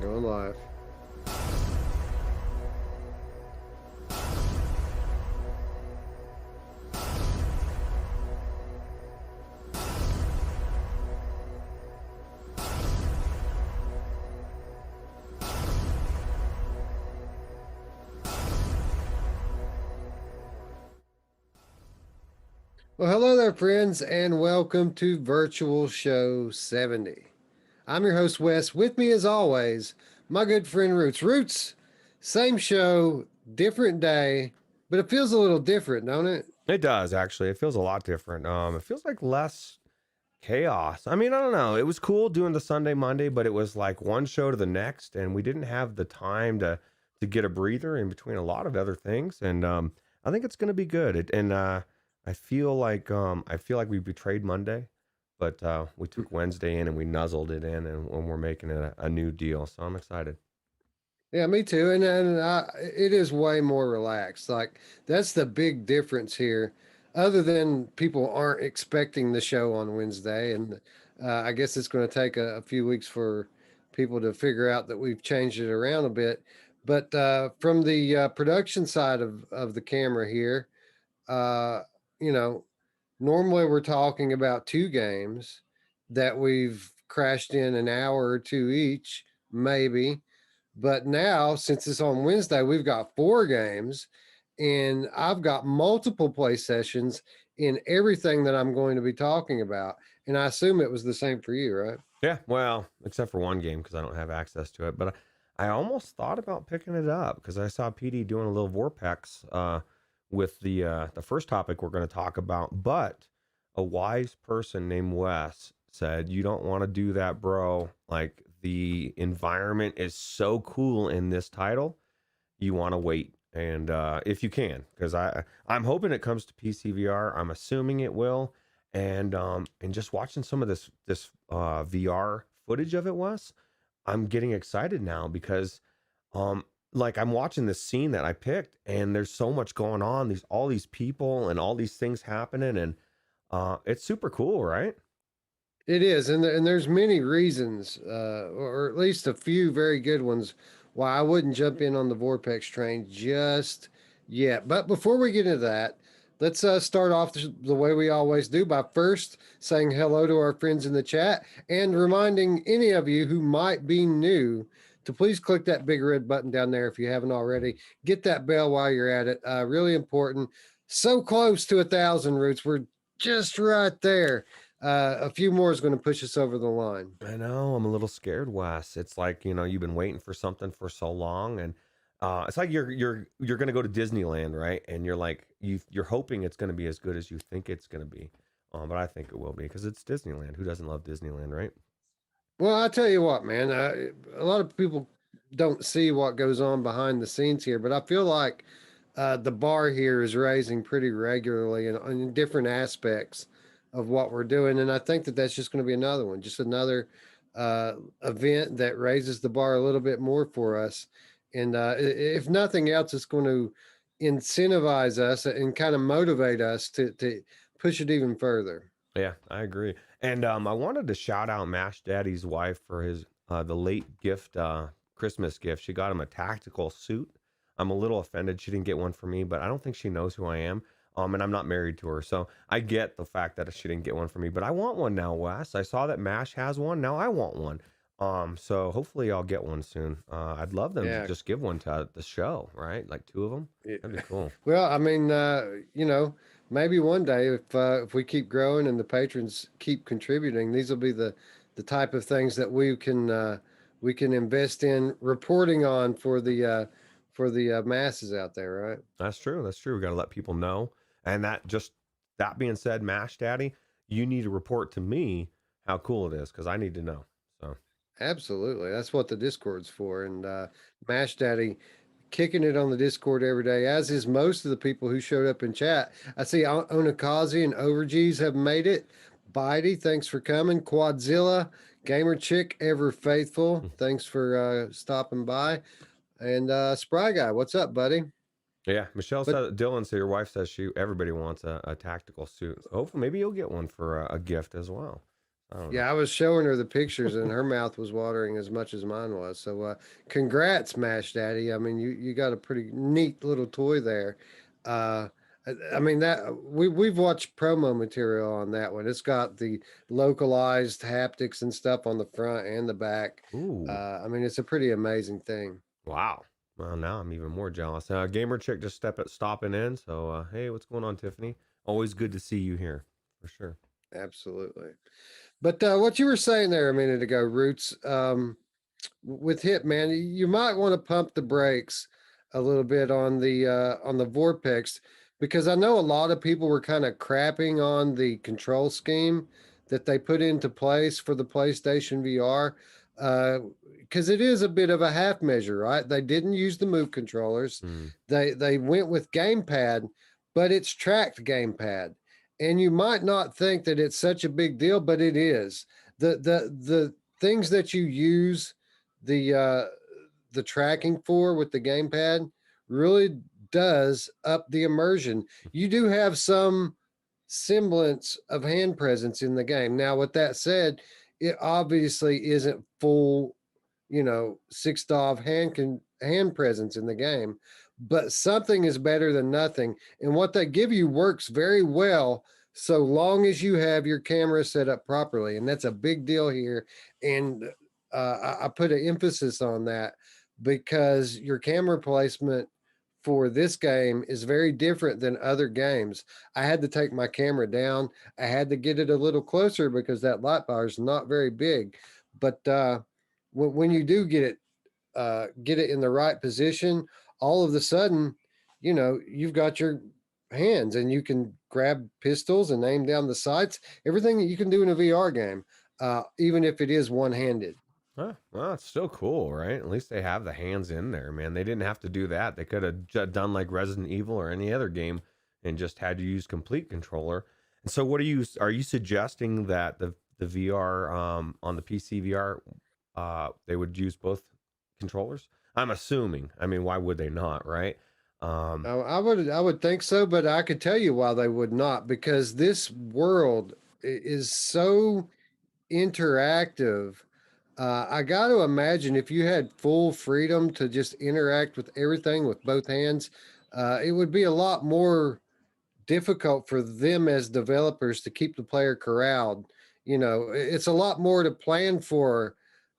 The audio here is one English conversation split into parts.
Going live. Well, hello there, friends, and welcome to Virtual Show 70. I'm your host, Wes. With me, as always, my good friend Ruuts. Ruuts, same show, different day, but it feels a little different, don't it? It does actually. It feels a lot different. It feels like less chaos. I mean, I don't know. It was cool doing the Sunday Monday, but it was like one show to the next, and we didn't have the time to get a breather in between a lot of other things. And I think it's going to be good. I feel like we betrayed Monday, but we took Wednesday in and we nuzzled it in, and we're making it a new deal. So I'm excited. Yeah, me too. It is way more relaxed. Like, that's the big difference here. Other than people aren't expecting the show on Wednesday, and I guess it's going to take a few weeks for people to figure out that we've changed it around a bit. But from the production side of the camera here, uh, you know, normally we're talking about two games that we've crashed in an hour or two each, maybe. But now, since it's on Wednesday, we've got four games, and I've got multiple play sessions in everything that I'm going to be talking about. And I assume it was the same for you, right? Yeah, well, except for one game because I don't have access to it. But I almost thought about picking it up because I saw PD doing a little VorpX with the first topic we're going to talk about. But a wise person named Wes said, "You don't want to do that, bro. Like the environment is so cool in this title, you want to wait." And if you can, because I'm hoping it comes to PCVR. I'm assuming it will, and just watching some of this VR footage of it was, I'm getting excited now because like I'm watching this scene that I picked, and there's so much going on. All these people and all these things happening, and it's super cool, right? It is, and there's many reasons, or at least a few very good ones, why I wouldn't jump in on the VorpX train just yet. But before we get into that, let's start off the way we always do by first saying hello to our friends in the chat and reminding any of you who might be new to please click that big red button down there if you haven't already. Get that bell while you're at it. Really important. So close to 1,000 Ruuts. We're just right there. A few more is going to push us over the line. I know, I'm a little scared, Wes. It's like, you've been waiting for something for so long, and it's like you're gonna go to Disneyland, right? And you're like you're hoping it's gonna be as good as you think it's gonna be. But I think it will be because it's Disneyland. Who doesn't love Disneyland, right? Well, I tell you what, man, a lot of people don't see what goes on behind the scenes here, but I feel like the bar here is raising pretty regularly in different aspects of what we're doing. And I think that that's just going to be another one, just another event that raises the bar a little bit more for us. And if nothing else, it's going to incentivize us and kind of motivate us to push it even further. Yeah, I agree. And I wanted to shout out Mash Daddy's wife for his the late gift, Christmas gift. She got him a tactical suit. I'm a little offended she didn't get one for me, but I don't think she knows who I am. And I'm not married to her, so I get the fact that she didn't get one for me. But I want one now, Wes. I saw that Mash has one. Now I want one. So hopefully I'll get one soon. I'd love them to Yeah. just give one to the show, right? Like two of them. That'd be cool. Well, I mean, maybe one day if we keep growing and the patrons keep contributing, these will be the type of things that we can invest in reporting on for the masses out there, right? That's true. That's true. We got to let people know. And that being said, Mash Daddy, you need to report to me how cool it is because I need to know. So Absolutely, that's what the Discord's for. And Mash Daddy kicking it on the Discord every day, as is most of the people who showed up in chat. I see Onakazi and Overgees have made it. Bitey, thanks for coming. Quadzilla, Gamer Chick, ever faithful. Thanks for stopping by. And Spry Guy, what's up, buddy? yeah, Michelle But said, Dylan said your wife says everybody wants a tactical suit. So hopefully maybe you'll get one for a gift as well. I don't know. Yeah, I was showing her the pictures and her mouth was watering as much as mine was. So congrats, Mash Daddy. I mean, you got a pretty neat little toy there. Uh I mean that we've watched promo material on that one. It's got the localized haptics and stuff on the front and the back. Ooh, I mean, it's a pretty amazing thing. wow. Well, now I'm even more jealous. Gamer chick just stopping in. So, hey, what's going on, Tiffany? Always good to see you here, for sure. Absolutely. But what you were saying there a minute ago, Roots, with Hitman, you might want to pump the brakes a little bit on the VorpX because I know a lot of people were kind of crapping on the control scheme that they put into place for the PlayStation VR because it is a bit of a half measure, right? They didn't use the Move controllers. Mm. They went with gamepad, but it's tracked gamepad. And you might not think that it's such a big deal, but it is. The things that you use the uh the tracking for with the gamepad really does up the immersion. You do have some semblance of hand presence in the game. Now, with that said, it obviously isn't full, 6 DOV hand presence in the game, but something is better than nothing. And what they give you works very well so long as you have your camera set up properly. And that's a big deal here. And I put an emphasis on that because your camera placement for this game is very different than other games. I had to take my camera down. I had to get it a little closer because that light bar is not very big. But when you do get it in the right position, all of a sudden, you've got your hands and you can grab pistols and aim down the sights. Everything that you can do in a VR game, even if it is one handed. Huh, well, it's still cool, right? At least they have the hands in there, man. They didn't have to do that. They could have done like Resident Evil or any other game and just had to use complete controller. And so, what are you suggesting that the VR on the PCVR they would use both controllers? I'm assuming. I mean, why would they not, right? Um, I would think so, but I could tell you why they would not because this world is so interactive. I got to imagine if you had full freedom to just interact with everything with both hands, it would be a lot more difficult for them as developers to keep the player corralled. It's a lot more to plan for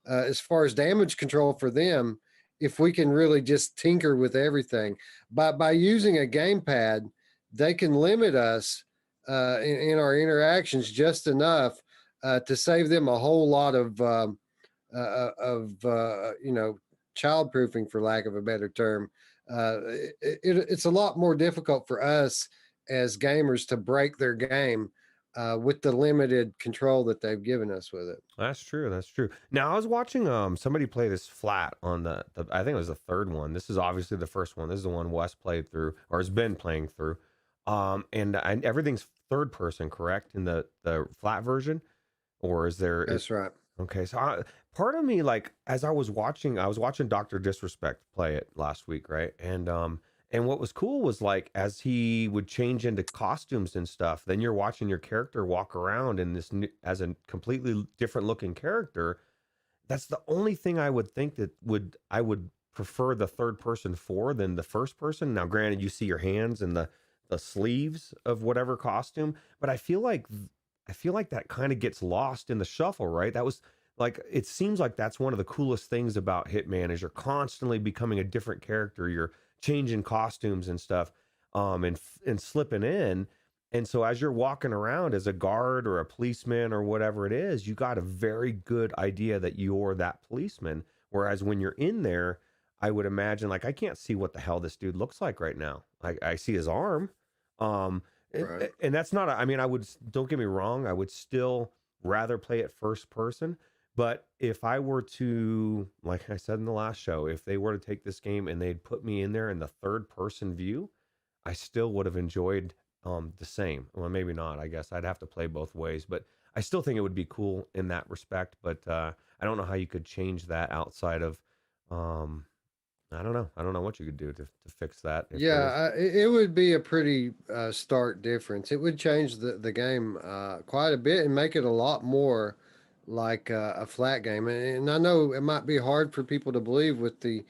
as far as damage control for them if we can really just tinker with everything. By using a gamepad, they can limit us in our interactions just enough to save them a whole lot of child proofing, for lack of a better term. It's a lot more difficult for us as gamers to break their game with the limited control that they've given us with it. that's true. That's true. Now I was watching somebody play this flat on the I think it was the third one. This is obviously the first one. This is the one Wes played through or has been playing through. And everything's third person, correct? In the flat version, or is there? That's right. Okay, so part of me, like, as I was watching Doctor Disrespect play it last week, right? And what was cool was like as he would change into costumes and stuff, then you're watching your character walk around in this new, as a completely different looking character. That's the only thing I would think that I would prefer the third person for than the first person. Now, granted, you see your hands and the sleeves of whatever costume, but I feel like that kind of gets lost in the shuffle, right? That was like it seems like that's one of the coolest things about Hitman is you're constantly becoming a different character. You're changing costumes and stuff, and slipping in. And so as you're walking around as a guard or a policeman or whatever it is, you got a very good idea that you're that policeman. Whereas when you're in there, I would imagine like I can't see what the hell this dude looks like right now. I see his arm. Um, Right. and that's not, I mean, don't get me wrong, I would still rather play it first person. But if I were to, like I said in the last show, if they were to take this game and they'd put me in there in the third person view, I still would have enjoyed the same. Well, maybe not. I guess I'd have to play both ways, but I still think it would be cool in that respect. But I don't know how you could change that outside of um, I don't know. I don't know what you could do to fix that if there is. Yeah, it would be a pretty stark difference. It would change the game quite a bit and make it a lot more like a flat game. And I know it might be hard for people to believe with the,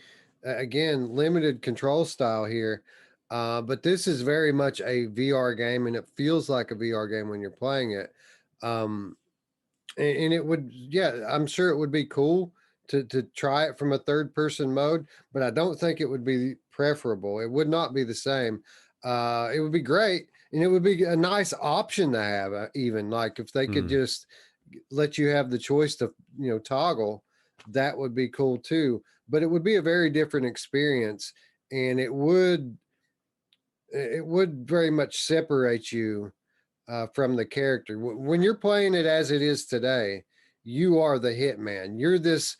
again, limited control style here, but this is very much a VR game, and it feels like a VR game when you're playing it. Um, and it would, yeah, I'm sure it would be cool to try it from a third person mode, but I don't think it would be preferable. It would not be the same. It would be great, and it would be a nice option to have, even like if they could Hmm. just let you have the choice to, toggle, that would be cool too. But it would be a very different experience, and it would very much separate you from the character. When you're playing it as it is today, you are the hitman. You're this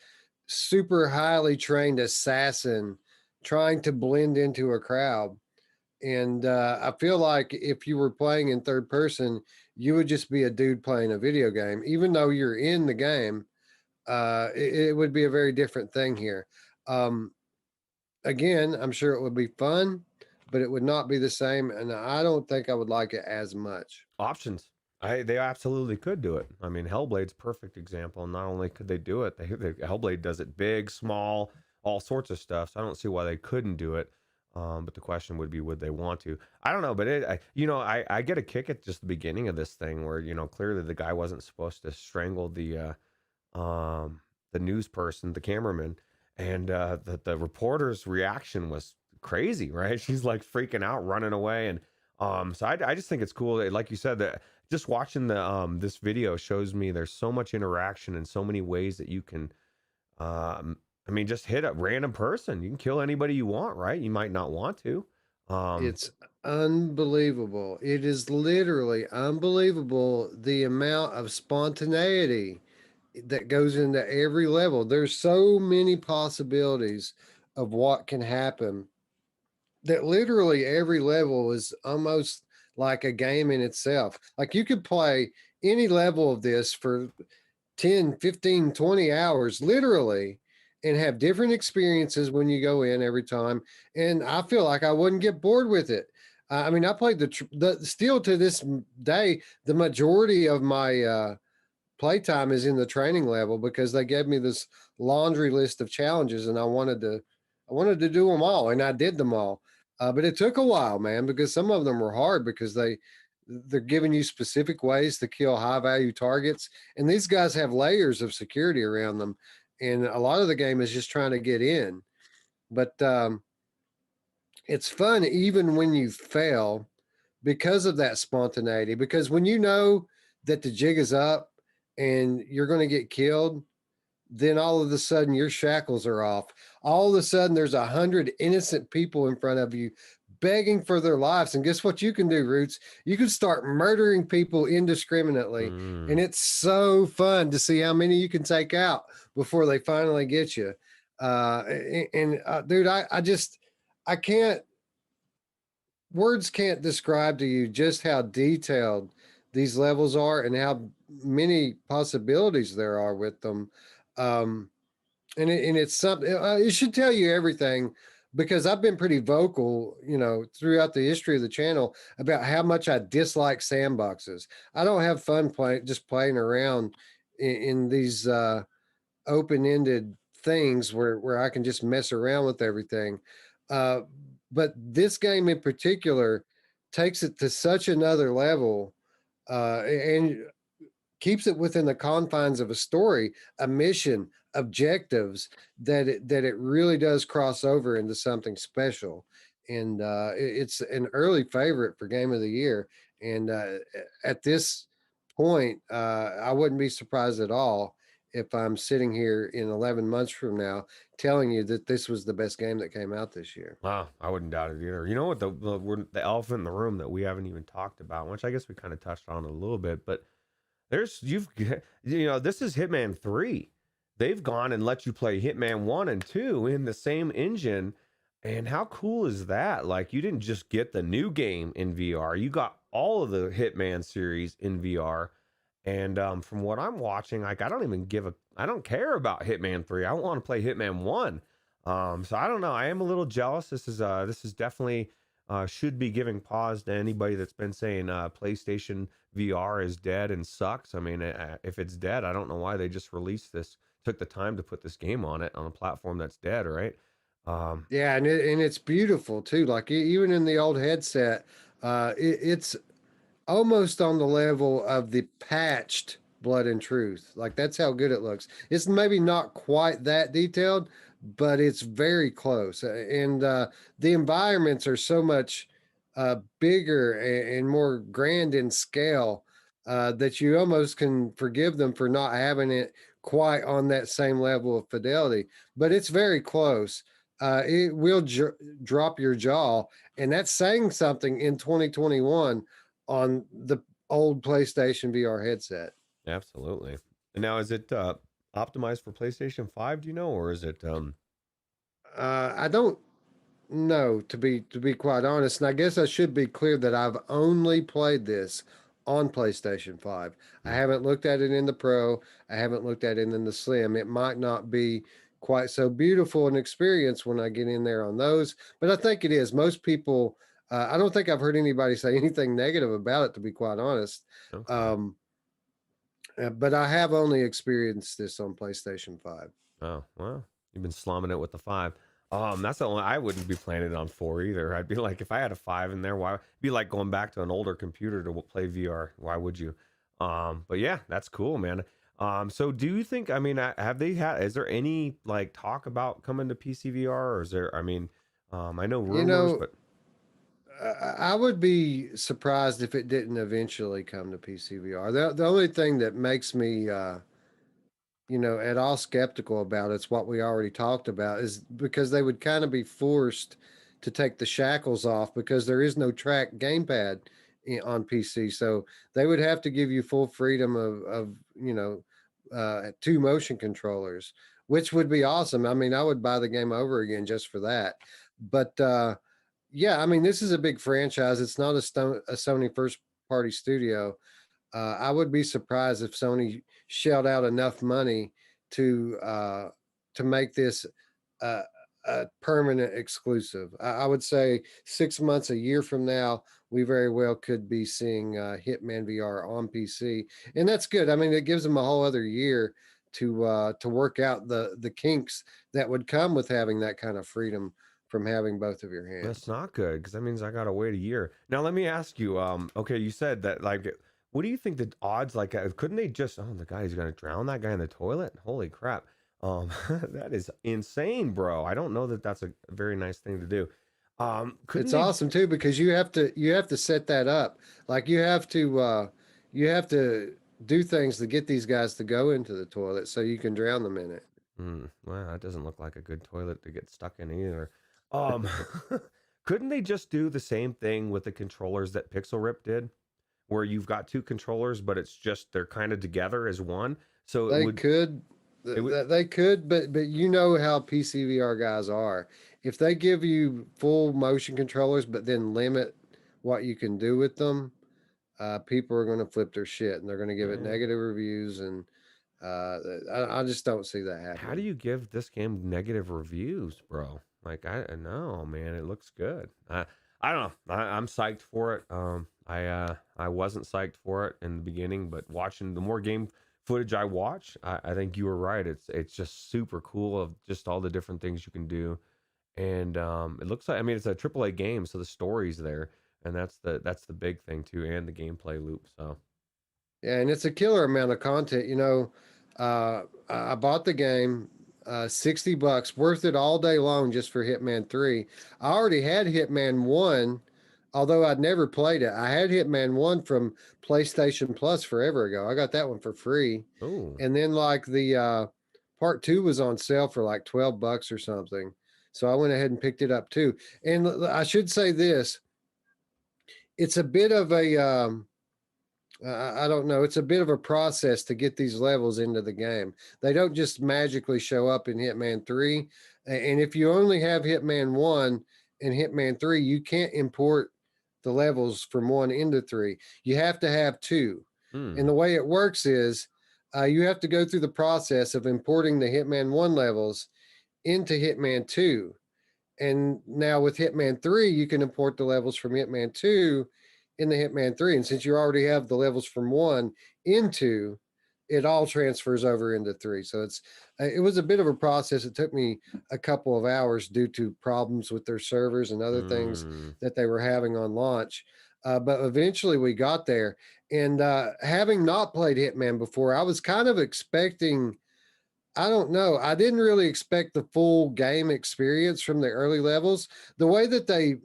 super highly trained assassin trying to blend into a crowd. And I feel like if you were playing in third person, you would just be a dude playing a video game. Even though you're in the game, it would be a very different thing here. Um, Again, I'm sure it would be fun, but it would not be the same. And I don't think I would like it as much. Options. They absolutely could do it. I mean, Hellblade's a perfect example. Not only could they do it, Hellblade does it big, small, all sorts of stuff. So I don't see why they couldn't do it. But the question would be, would they want to? I don't know. But I get a kick at just the beginning of this thing where clearly the guy wasn't supposed to strangle the news person, the cameraman, and the reporter's reaction was crazy. Right? She's like freaking out, running away, and so I just think it's cool. Like you said, that just watching the this video shows me there's so much interaction and so many ways that you can I mean just hit a random person. You can kill anybody you want, right? You might not want to. Um It's unbelievable. It is literally unbelievable the amount of spontaneity that goes into every level. There's so many possibilities of what can happen that literally every level is almost like a game in itself. Like you could play any level of this for 10, 15, 20 hours, literally, and have different experiences when you go in every time. And I feel like I wouldn't get bored with it. I mean, I played the still to this day, the majority of my playtime is in the training level because they gave me this laundry list of challenges, and I wanted to do them all, and I did them all. But it took a while, man, because some of them were hard because they're giving you specific ways to kill high value targets, and these guys have layers of security around them, and a lot of the game is just trying to get in. But it's fun even when you fail because of that spontaneity. Because when you know that the jig is up and you're going to get killed, then all of a sudden your shackles are off. All of a sudden there's 100 innocent people in front of you begging for their lives. And guess what you can do, Roots? You can start murdering people indiscriminately. And mm, it's so fun to see how many you can take out before they finally get you. Dude, I can't, words can't describe to you just how detailed these levels are and how many possibilities there are with them. Um, and it's something, it should tell you everything, because I've been pretty vocal, throughout the history of the channel about how much I dislike sandboxes. I don't have fun playing around in these open-ended things where I can just mess around with everything. Uh, but this game in particular takes it to such another level, and keeps it within the confines of a story, a mission, objectives, that it really does cross over into something special. And it's an early favorite for game of the year. And at this point, I wouldn't be surprised at all if I'm sitting here in 11 months from now telling you that this was the best game that came out this year. wow, I wouldn't doubt it either. You know what, the elephant in the room that we haven't even talked about, which I guess we kind of touched on a little bit, but this is Hitman 3. They've gone and let you play Hitman 1 and 2 in the same engine. And how cool is that? Like, you didn't just get the new game in VR, you got all of the Hitman series in VR. And from what I'm watching, like, I don't care about Hitman 3. I want to play Hitman 1. So I don't know. I am a little jealous. This is definitely should be giving pause to anybody that's been saying PlayStation VR is dead and sucks. I mean, if it's dead, I don't know why they just released this, took the time to put this game on it on a platform that's dead, right? Um, Yeah, and it's beautiful too. Like even in the old headset, it's almost on the level of the patched Blood and Truth. Like that's how good it looks. It's maybe not quite that detailed, but it's very close. And the environments are so much bigger and more grand in scale that you almost can forgive them for not having it quite on that same level of fidelity. But it's very close. It will drop your jaw, and that's saying something in 2021 on the old PlayStation VR headset. Absolutely. And now, is it optimized for PlayStation 5, do you know, or is it I don't know, to be quite honest, and I guess I should be clear that I've only played this on PlayStation 5. I hmm, haven't looked at it in the Pro. I haven't looked at it in the Slim. It might not be quite so beautiful an experience when I get in there on those, but I think it is. Most people, I don't think I've heard anybody say anything negative about it, to be quite honest. okay. Um, but I have only experienced this on PlayStation 5. Oh, well, you've been slumming it with the 5. That's the only I wouldn't be playing it on 4 either. I'd be like, if I had a 5 in there, why it'd be like going back to an older computer to play VR. Why would you? But yeah, that's cool, man. So do you think, I mean, have they had, is there any like talk about coming to PCVR, or is there, I mean, I know You rumors, know, but I would be surprised if it didn't eventually come to PCVR. The only thing that makes me, at all skeptical about it's what we already talked about is because they would kind of be forced to take the shackles off because there is no track gamepad on PC. So they would have to give you full freedom of two motion controllers, which would be awesome. I mean, I would buy the game over again just for that. But yeah, I mean, this is a big franchise. It's not a Sony first party studio. I would be surprised if Sony shelled out enough money to uh, to make this uh, a permanent exclusive. I would say 6 months, a year from now, we very well could be seeing Hitman VR on PC, and that's good. I mean, it gives them a whole other year to work out the kinks that would come with having that kind of freedom from having both of your that's hands. not good because that means I gotta wait a year. Now let me ask you. Okay, you said that like, what do you think the odds like? Couldn't they just? Oh, the guy's gonna drown that guy in the toilet. Holy crap! That is insane, bro. I don't know that that's a very nice thing to do. Couldn't It's they? awesome too because you have to set that up. Like you have to do things to get these guys to go into the toilet so you can drown them in it. Well, that doesn't look like a good toilet to get stuck in either. Um, couldn't they just do the same thing with the controllers that Pixel Rip did, where you've got two controllers, but it's just they're kind of together as one? So it They would could, it would they could, but you know how PCVR guys are. If they give you full motion controllers, but then limit what you can do with them, people are going to flip their shit and they're going to give it man. negative reviews. And I just don't see that How do happening. you give this game negative reviews, bro? Like I know, man, it looks good. I don't know. I'm psyched for it. I wasn't psyched for it in the beginning, but watching the more game footage I watch, I think you were right. It's just super cool of just all the different things you can do, and it looks like, I mean, it's a AAA game, so the story's there, and that's the big thing too, and the gameplay loop. So Yeah, and it's a killer amount of content. I bought the game, $60, worth it all day long just for Hitman 3. I already had Hitman 1, although I'd never played it. I had Hitman 1 from PlayStation Plus forever ago. I got that one for free. oh, And then like the part 2 was on sale for like $12 or something. So I went ahead and picked it up too. And I should say this, it's a bit of a I don't know. It's a bit of a process to get these levels into the game. They don't just magically show up in Hitman 3. And if you only have Hitman 1 and Hitman 3, you can't import the levels from 1 into 3. You have to have 2. And hmm, the way it works is you have to go through the process of importing the Hitman 1 levels into Hitman 2. And now with Hitman 3, you can import the levels from Hitman 2 in the Hitman 3. And since you already have the levels from 1 into, it all transfers over into 3. So it was a bit of a process. It took me a couple of hours due to problems with their servers and other things Mm. that they were having on launch. But eventually we got there. And having not played Hitman before, I was kind of expecting, I don't know. I didn't really expect the full game experience from the early levels. The way that they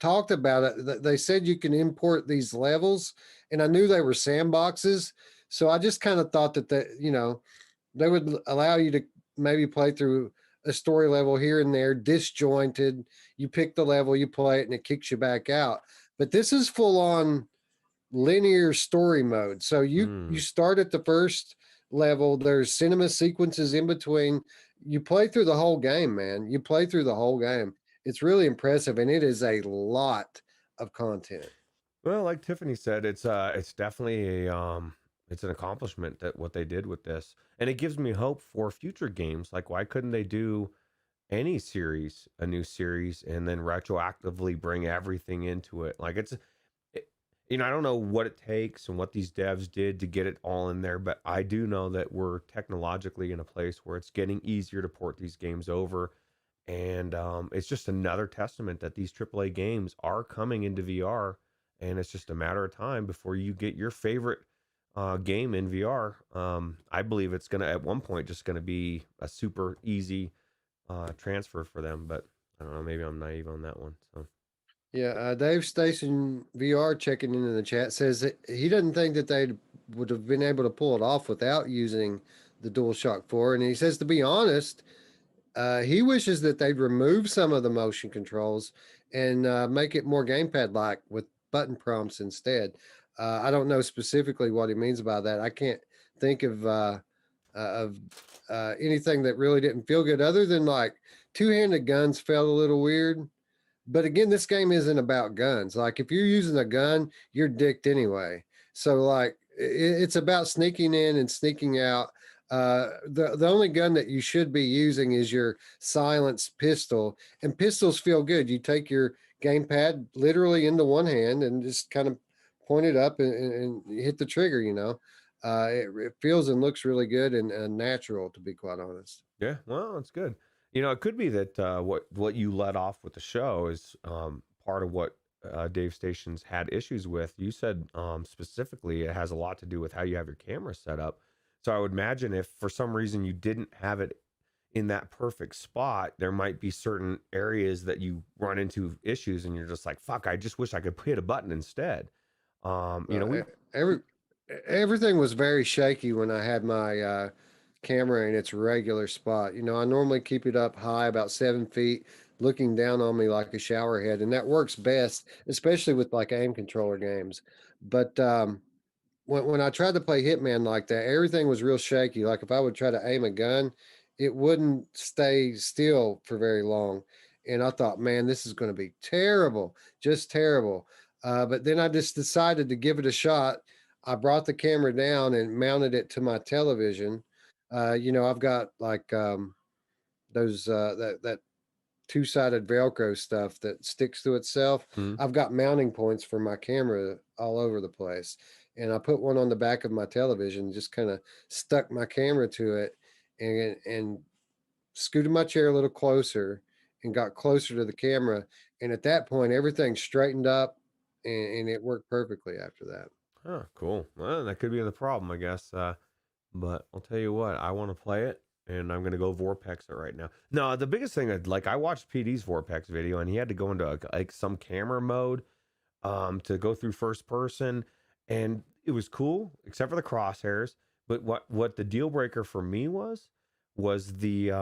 talked about it, they said you can import these levels, and I knew they were sandboxes. So I just kind of thought that they would allow you to maybe play through a story level here and there, disjointed. You pick the level, you play it, and it kicks you back out. But this is full on linear story mode. So you Mm. start at the first level. There's cinema sequences in between. You play through the whole game, man. You play through the whole game. It's really impressive, and it is a lot of content. Well, like Tiffany said, it's definitely it's an accomplishment that what they did with this, and it gives me hope for future games. Like, why couldn't they do any series, a new series, and then retroactively bring everything into it? Like, it, I don't know what it takes and what these devs did to get it all in there, but I do know that we're technologically in a place where it's getting easier to port these games over. And it's just another testament that these AAA games are coming into VR, and it's just a matter of time before you get your favorite game in VR. I believe it's gonna at one point just gonna be a super easy transfer for them, but I don't know. Maybe I'm naive on that one. So Yeah, Dave Station VR checking in the chat says that he doesn't think that they would have been able to pull it off without using the DualShock 4. And he says, to be honest, he wishes that they'd remove some of the motion controls and make it more gamepad like with button prompts instead. I don't know specifically what he means by that. I can't think of anything that really didn't feel good, other than like two-handed guns felt a little weird. But again, this game isn't about guns. Like if you're using a gun, you're dicked anyway. So like it's about sneaking in and sneaking out. The only gun that you should be using is your silenced pistol, and pistols feel good. You take your gamepad literally into one hand and just kind of point it up and hit the trigger. It feels and looks really good and natural, to be quite honest. yeah, well, it's good. It could be that what you let off with the show is part of what Dave Stations had issues with. You said specifically it has a lot to do with how you have your camera set up. So I would imagine if for some reason you didn't have it in that perfect spot, there might be certain areas that you run into issues, and you're just like, "Fuck! I just wish I could hit a button instead." We. Every everything was very shaky when I had my camera in its regular spot. I normally keep it up high, about 7 feet, looking down on me like a shower head, and that works best, especially with like aim controller games. But when I tried to play Hitman like that, everything was real shaky. Like if I would try to aim a gun, it wouldn't stay still for very long. And I thought, man, this is going to be terrible, just terrible. But then I just decided to give it a shot. I brought the camera down and mounted it to my television. I've got like those that two-sided Velcro stuff that sticks to itself. Hmm. I've got mounting points for my camera all over the place. And I put one on the back of my television, just kind of stuck my camera to it and scooted my chair a little closer and got closer to the camera. And at that point, everything straightened up and it worked perfectly after that. Oh, cool. Well, that could be the problem, I guess. But I'll tell you what, I want to play it, and I'm gonna go VorpX it right now. No, the biggest thing, like I watched PD's VorpX video, and he had to go into like some camera mode, to go through first person, and it was cool, except for the crosshairs. But what the deal breaker for me was the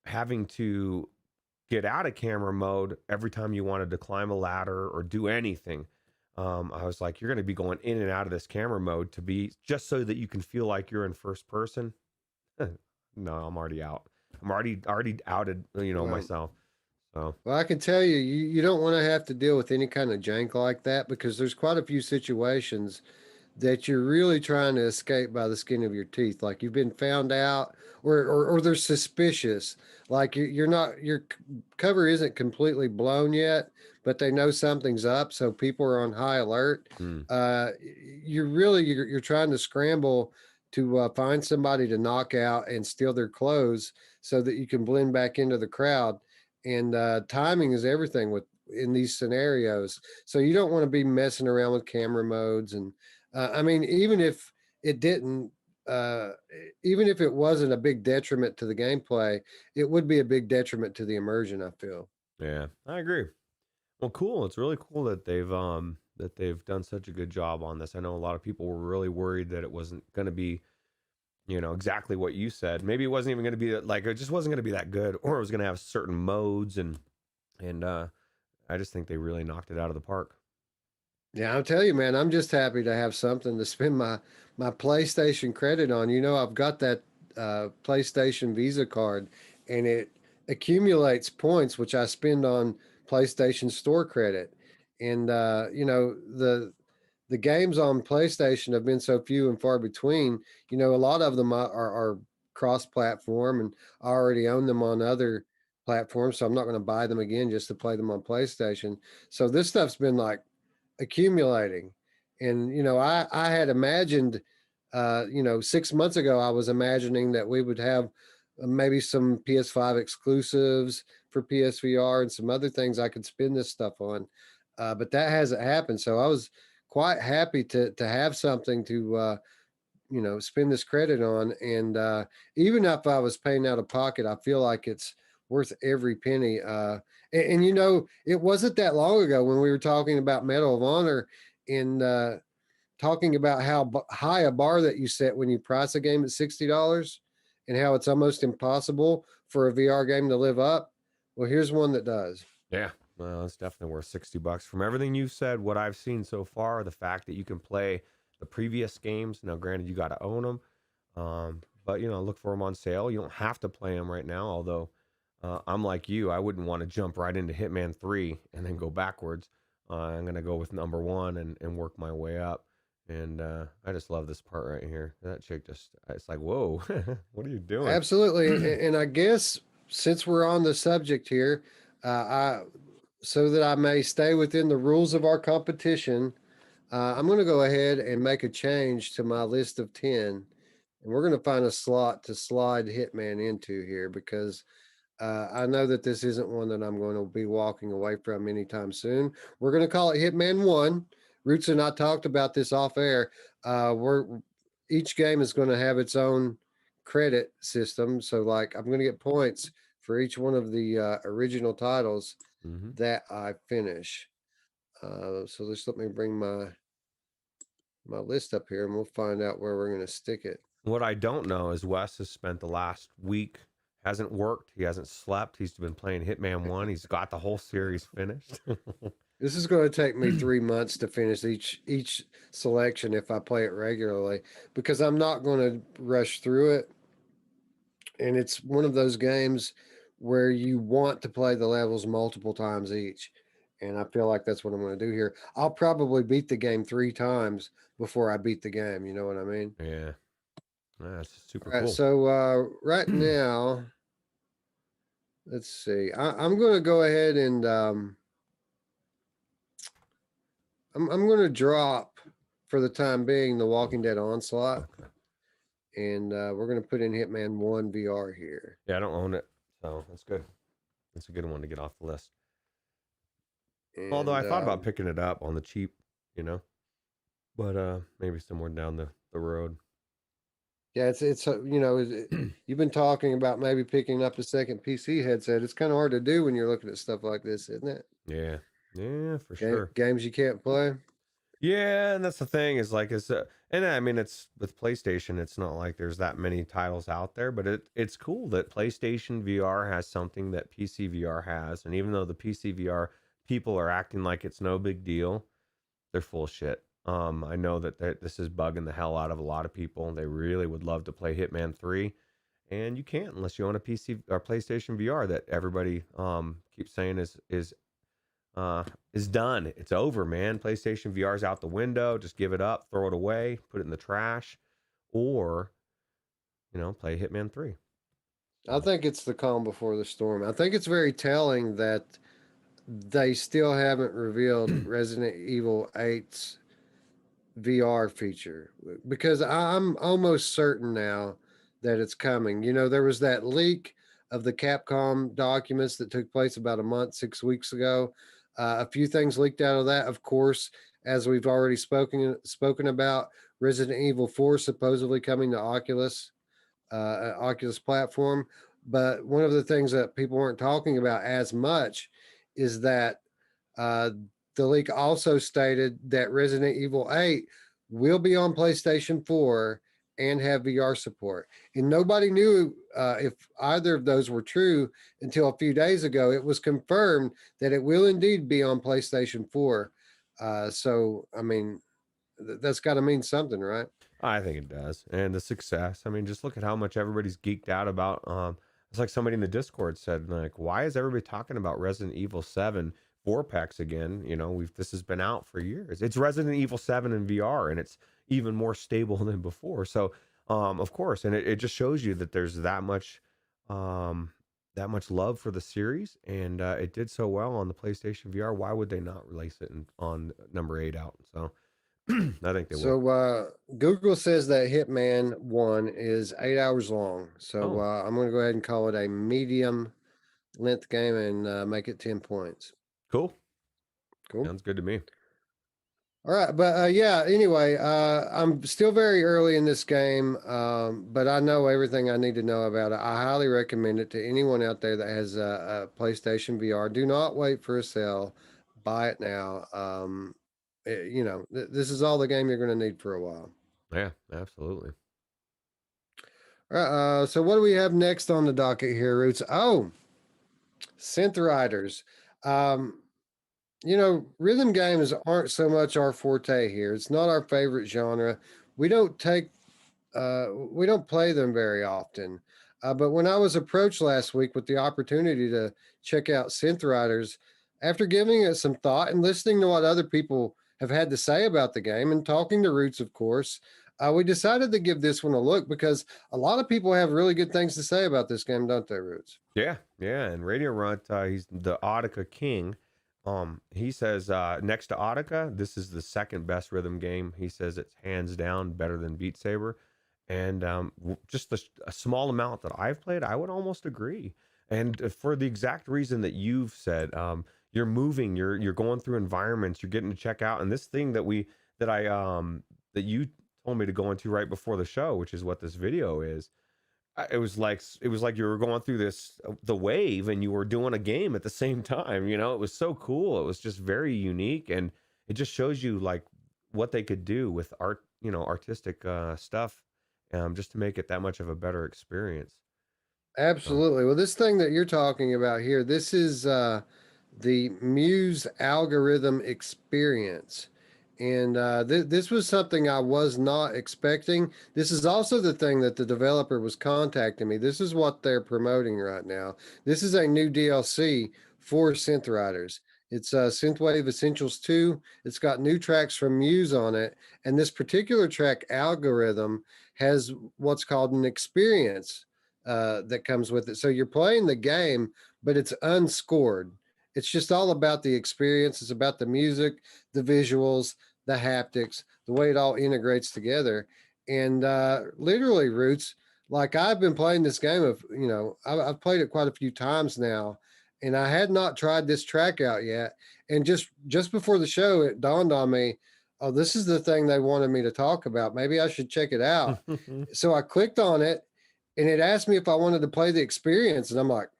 having to get out of camera mode every time you wanted to climb a ladder or do anything. I was like, you're going to be going in and out of this camera mode to be just so that you can feel like you're in first person. No, I'm already out. I'm already outed, Well, myself. So, Well, I can tell you, you don't want to have to deal with any kind of jank like that, because there's quite a few situations that you're really trying to escape by the skin of your teeth. Like you've been found out, or they're suspicious. Like you're not, your cover isn't completely blown yet, but they know something's up, so people are on high alert. Mm, You're trying to scramble to find somebody to knock out and steal their clothes so that you can blend back into the crowd. And timing is everything with in these scenarios. So you don't want to be messing around with camera modes. And I mean, it didn't, uh, even if it wasn't a big detriment to the gameplay, it would be a big detriment to the immersion, I feel. yeah, I agree. Well, cool. It's really cool that they've done such a good job on this. I know a lot of people were really worried that it wasn't going to be, exactly what you said. Maybe it wasn't even going to be like, it just wasn't going to be that good, or it was going to have certain modes, and I just think they really knocked it out of the park. Yeah, I'll tell you, man, I'm just happy to have something to spend my PlayStation credit on. I've got that PlayStation Visa card, and it accumulates points, which I spend on PlayStation Store credit. And the games on PlayStation have been so few and far between. A lot of them are cross-platform, and I already own them on other platforms, so I'm not going to buy them again just to play them on PlayStation. So this stuff's been like accumulating. And I had imagined 6 months ago I was imagining that we would have maybe some PS5 exclusives for PSVR and some other things I could spend this stuff on. But that hasn't happened, so I was quite happy to have something to spend this credit on. And even if I was paying out of pocket, I feel like it's worth every penny. And it wasn't that long ago when we were talking about Medal of Honor and talking about how high a bar that you set when you price a game at $60 and how it's almost impossible for a VR game to live up. Well, here's one that does. Yeah, well, it's definitely worth $60 from everything you've said. What I've seen so far, the fact that you can play the previous games. Now, granted, you got to own them, but look for them on sale. You don't have to play them right now. Although, I'm like you, I wouldn't want to jump right into Hitman 3 and then go backwards. I'm gonna go with number one and work my way up. And I just love this part right here. That chick it's like, whoa, what are you doing? Absolutely. And I guess since we're on the subject here, I so that I may stay within the rules of our competition, I'm going to go ahead and make a change to my list of 10. And we're going to find a slot to slide Hitman into here because I know that this isn't one that I'm going to be walking away from anytime soon. We're going to call it Hitman 1. Ruuts and I talked about this off air. We're Each game is going to have its own credit system. So, like, I'm going to get points for each one of the original titles Hmm. that I finish. So just let me bring my list up here, and we'll find out where we're going to stick it. What I don't know is Wes has spent the last week, hasn't worked, he hasn't slept, he's been playing Hitman 1, he's got the whole series finished. This is going to take me 3 months to finish each selection if I play it regularly, because I'm not going to rush through it. And it's one of those games where you want to play the levels multiple times each. And I feel like that's what I'm going to do here. I'll probably beat the game 3 times before I beat the game. You know what I mean? Yeah, that's super All right. cool. So right now, let's see. I'm going to go ahead and I'm going to drop for the time being the Walking Dead Onslaught, Okay. and we're going to put in Hitman 1 VR here. Yeah, I don't own it, so that's good. That's a good one to get off the list. Although I And thought about picking it up on the cheap, you know, but maybe somewhere down the road. yeah, it's you've been talking about maybe picking up a second PC headset. It's kind of hard to do when you're looking at stuff like this, isn't it? Yeah, yeah, for sure. Games you can't play. Yeah, and that's the thing is like and I mean it's with PlayStation, it's not like there's that many titles out there, but it's cool that PlayStation VR has something that PCVR has, and even though the PCVR people are acting like it's no big deal, they're full of shit. I know that this is bugging the hell out of a lot of people. They really would love to play Hitman 3, and you can't unless you own a PC or PlayStation VR that everybody keeps saying is uh, is done. It's over, man. PlayStation VR is out the window. Just give it up, throw it away, put it in the trash, or play Hitman 3. I think it's the calm before the storm. I think it's very telling that they still haven't revealed Resident Evil 8's VR feature because I'm almost certain now that it's coming. There was that leak of the Capcom documents that took place about a month, 6 weeks ago. A few things leaked out of that, of course, as we've already spoken about. Resident Evil 4 supposedly coming to Oculus platform. But one of the things that people weren't talking about as much is that uh, the leak also stated that Resident Evil 8 will be on PlayStation 4 and have VR support. And nobody knew if either of those were true until a few days ago. It was confirmed that it will indeed be on PlayStation 4. So, I mean, that's got to mean something, right? I think it does. And the success. I mean, just look at how much everybody's geeked out about. It's like somebody in the Discord said, like, why is everybody talking about Resident Evil 7 VorpX again? This has been out for years. It's Resident Evil 7 in VR, and it's even more stable than before. So, of course, and it just shows you that there's that much love for the series, and it did so well on the PlayStation VR. Why would they not release it on number 8 out? So. I think they will. So Google says that Hitman 1 is 8 hours long. So Oh, I'm going to go ahead and call it a medium length game and make it 10 points. cool. Cool. Sounds good to me. All right, but yeah. Anyway, I'm still very early in this game, but I know everything I need to know about it. I highly recommend it to anyone out there that has a PlayStation VR. Do not wait for a sale. Buy it now. This is all the game you're going to need for a while. Yeah, absolutely. All right, so what do we have next on the docket here, Ruuts? Oh, Synth Riders. Um, rhythm games aren't so much our forte here. It's not our favorite genre. We don't play them very often. But when I was approached last week with the opportunity to check out Synth Riders, after giving it some thought and listening to what other people have had to say about the game and talking to Ruuts, of course, we decided to give this one a look because a lot of people have really good things to say about this game, don't they, Ruuts? Yeah, yeah. And Radio Runt, he's the Audica king. He says next to Audica, this is the second best rhythm game. He says it's hands down better than Beat Saber. And just a small amount that I've played, I would almost agree. And for the exact reason that you've said, you're moving, you're going through environments, you're getting to check out. And this thing that you told me to go into right before the show, which is what this video is. It was like you were going through the wave and you were doing a game at the same time. It was so cool. It was just very unique, and it just shows you like what they could do with art, artistic stuff, just to make it that much of a better experience. So, Absolutely. Well, this thing that you're talking about here, this is the Muse algorithm experience. And this was something I was not expecting. This is also the thing that the developer was contacting me. This is what they're promoting right now. This is a new DLC for Synth Riders. It's Synthwave Essentials 2. It's got new tracks from Muse on it. And this particular track, Algorithm, has what's called an experience that comes with it. So you're playing the game, but it's unscored. It's just all about the experience. It's about the music, the visuals, the haptics, the way it all integrates together. And literally, Ruuts, like I've been playing this game I've played it quite a few times now, and I had not tried this track out yet. And just before the show, it dawned on me, oh, this is the thing they wanted me to talk about. Maybe I should check it out. So I clicked on it, and it asked me if I wanted to play the experience, and I'm like,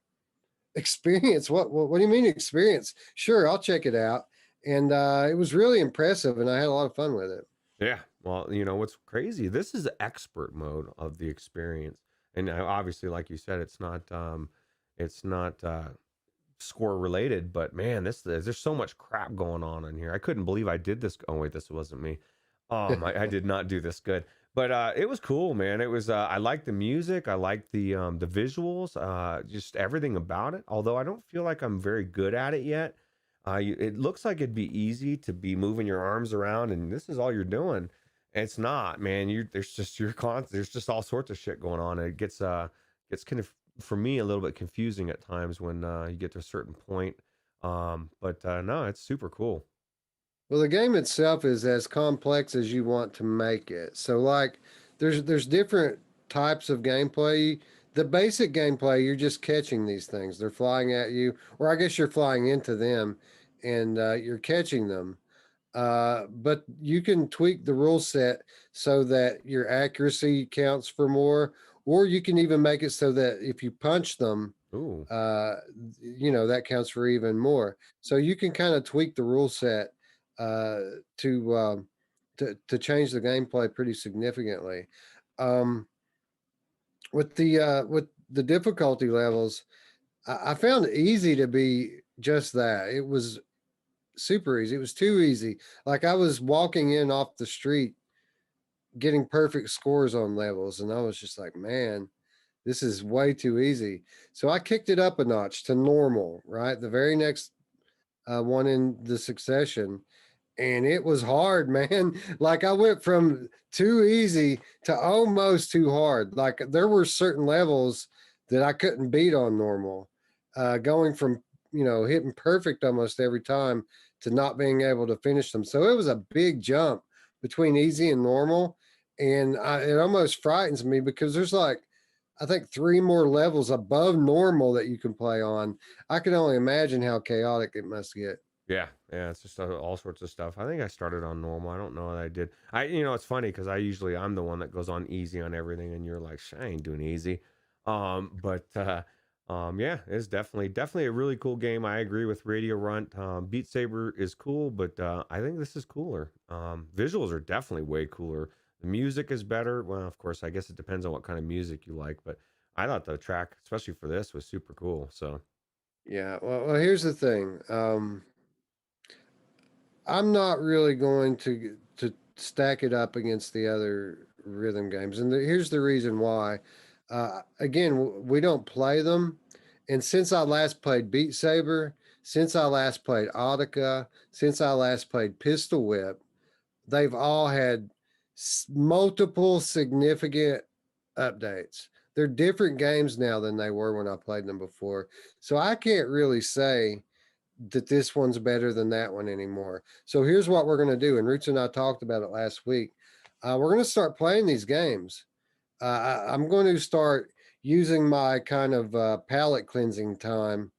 experience? What do you mean experience? Sure, I'll check it out. And it was really impressive, and I had a lot of fun with it. yeah. Well, what's crazy? This is expert mode of the experience, and obviously, like you said, it's not score related. But man, there's so much crap going on in here. I couldn't believe I did this. Oh wait, this wasn't me. I did not do this good. But it was cool, man. It was. I like the music. I like the visuals. Just everything about it. Although I don't feel like I'm very good at it yet. It looks like it'd be easy to be moving your arms around, and this is all you're doing. It's not, man. There's just there's just all sorts of shit going on. It gets kind of, for me, a little bit confusing at times when you get to a certain point. But no, it's super cool. Well, the game itself is as complex as you want to make it. So like there's different types of gameplay. The basic gameplay, you're just catching these things. They're flying at you, or I guess you're flying into them and you're catching them. But you can tweak the rule set so that your accuracy counts for more, or you can even make it so that if you punch them, Ooh, uh, that counts for even more. So you can kind of tweak the rule set uh, to, to change the gameplay pretty significantly. Um, with the difficulty levels, I found it easy to be just that. It was super easy. It was too easy. Like I was walking in off the street getting perfect scores on levels, and I was just like, man, this is way too easy. So I kicked it up a notch to normal, right? The very next one in the succession, and it was hard, man. Like I went from too easy to almost too hard. Like there were certain levels that I couldn't beat on normal. Going from hitting perfect almost every time to not being able to finish them. So it was a big jump between easy and normal, and it almost frightens me because there's like I think three more levels above normal that you can play on. I can only imagine how chaotic it must get. yeah, yeah. It's just all sorts of stuff. I think I started on normal. I don't know what I did. It's funny because I'm the one that goes on easy on everything, and you're like, I ain't doing easy. But yeah, it's definitely a really cool game. I agree with Radio Runt. Beat Saber is cool, but I think this is cooler. Visuals are definitely way cooler. The music is better. Well, of course, I guess it depends on what kind of music you like, but I thought the track, especially for this, was super cool. So, Yeah, well, here's the thing. I'm not really going to stack it up against the other rhythm games, and here's the reason why. Again, we don't play them, and since I last played Beat Saber, since I last played Audica, since I last played Pistol Whip, they've all had multiple significant updates. They're different games now than they were when I played them before, so I can't really say that this one's better than that one anymore. So here's what we're going to do. And Ruuts and I talked about it last week. We're going to start playing these games. I'm going to start using my kind of palate cleansing time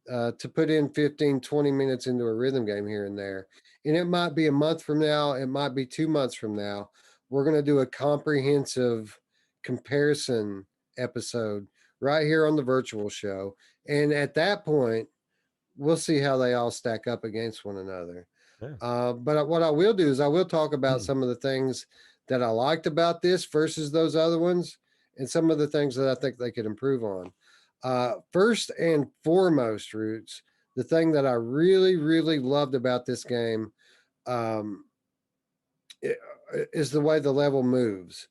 to put in 15, 20 minutes into a rhythm game here and there. And it might be a month from now, it might be 2 months from now. We're going to do a comprehensive comparison episode right here on the virtual show. And at that point, we'll see how they all stack up against one another. yeah. But what I will do is I will talk about some of the things that I liked about this versus those other ones, and some of the things that I think they could improve on. First and foremost, Roots, the thing that I really, really loved about this game um, is the way the level moves,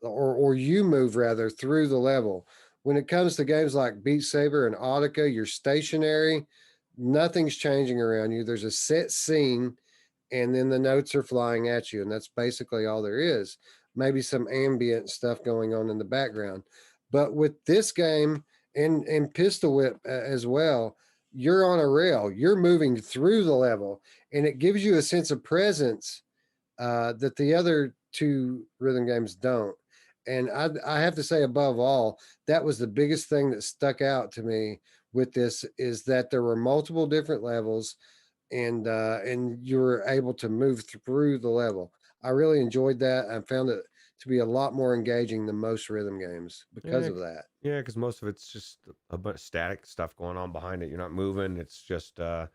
or you move rather through the level. When it comes to games like Beat Saber and Audica, you're stationary. Nothing's changing around you. There's a set scene, and then the notes are flying at you, and that's basically all there is. Maybe some ambient stuff going on in the background. But with this game and Pistol Whip as well, you're on a rail. You're moving through the level, and it gives you a sense of presence that the other two rhythm games don't. And I have to say, above all, that was the biggest thing that stuck out to me with this is that there were multiple different levels, and you were able to move through the level. I really enjoyed that. I found it to be a lot more engaging than most rhythm games because Yeah, of that. yeah, because most of it's just a bunch of static stuff going on behind it. You're not moving. It's just, I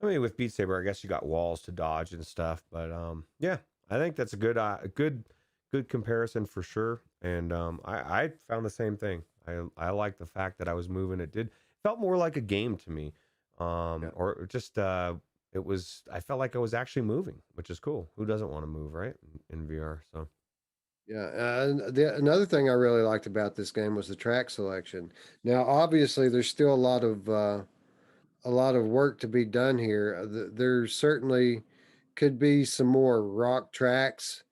mean, with Beat Saber, I guess you got walls to dodge and stuff. But yeah, I think that's a good comparison for sure. And I found the same thing. I like the fact that I was moving. It did felt more like a game to me, Yeah. or just it was. I felt like I was actually moving, which is cool. Who doesn't want to move, right? In VR. So Yeah, another thing I really liked about this game was the track selection. Now, obviously, there's still a lot of a lot of work to be done here. There certainly could be some more rock tracks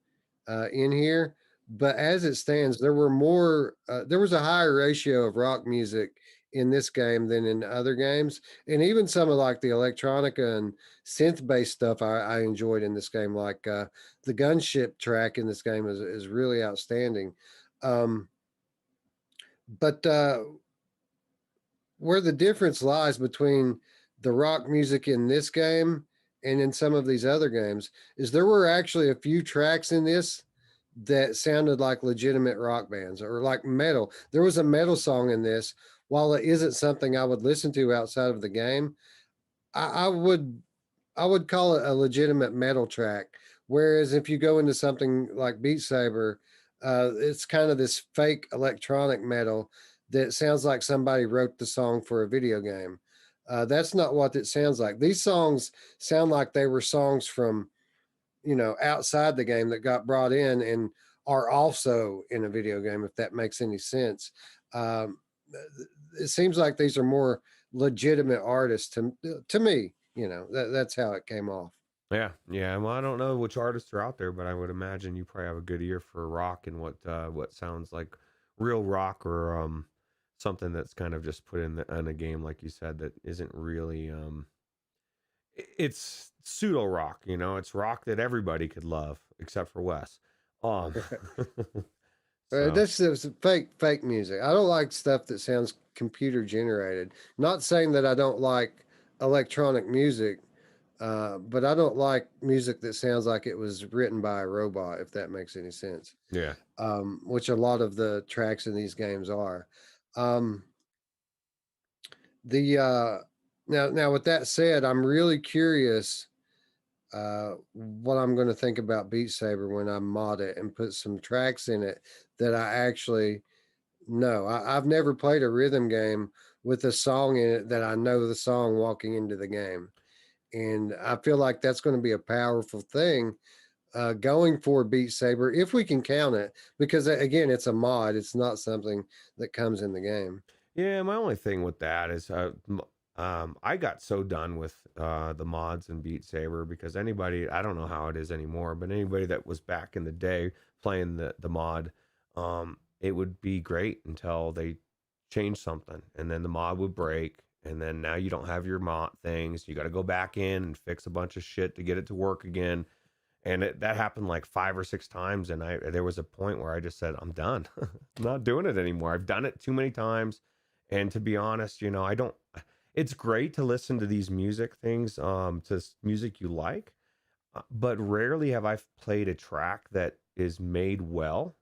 in here, but as it stands, there were more. There was a higher ratio of rock music in this game than in other games, and even some of like the electronica and synth based stuff I enjoyed in this game. Like the gunship track in this game is really outstanding. Um, but where the difference lies between the rock music in this game and in some of these other games is there were actually a few tracks in this that sounded like legitimate rock bands or like metal. There was a metal song in this. While it isn't something I would listen to outside of the game, I would call it a legitimate metal track. Whereas if you go into something like Beat Saber, it's kind of this fake electronic metal that sounds like somebody wrote the song for a video game. That's not what it sounds like. These songs sound like they were songs from outside the game that got brought in and are also in a video game. If that makes any sense, um, it seems like these are more legitimate artists to me. That's how it came off. Yeah, yeah. Well, I don't know which artists are out there, but I would imagine you probably have a good ear for rock and what sounds like real rock or something that's kind of just put in a game, like you said, that isn't really it's pseudo rock. It's rock that everybody could love except for Wes. Um, so This is fake music. I don't like stuff that sounds computer generated. Not saying that I don't like electronic music, but I don't like music that sounds like it was written by a robot. If that makes any sense, yeah, which a lot of the tracks in these games are. Um, the now with that said, I'm really curious what I'm going to think about Beat Saber when I mod it and put some tracks in it that I actually know. I've never played a rhythm game with a song in it that I know the song walking into the game. And I feel like that's going to be a powerful thing going for Beat Saber, if we can count it, because again, it's a mod. It's not something that comes in the game. yeah. My only thing with that is, I got so done with the mods and Beat Saber because anybody, I don't know how it is anymore, but anybody that was back in the day playing the mod, it would be great until they changed something, and then the mod would break, and then now you don't have your mod things. You got to go back in and fix a bunch of shit to get it to work again. And that happened like 5 or 6 times, and there was a point where I just said, I'm done. I'm not doing it anymore. I've done it too many times, and to be honest, I don't. It's great to listen to these music things, music you like, but rarely have I played a track that is made well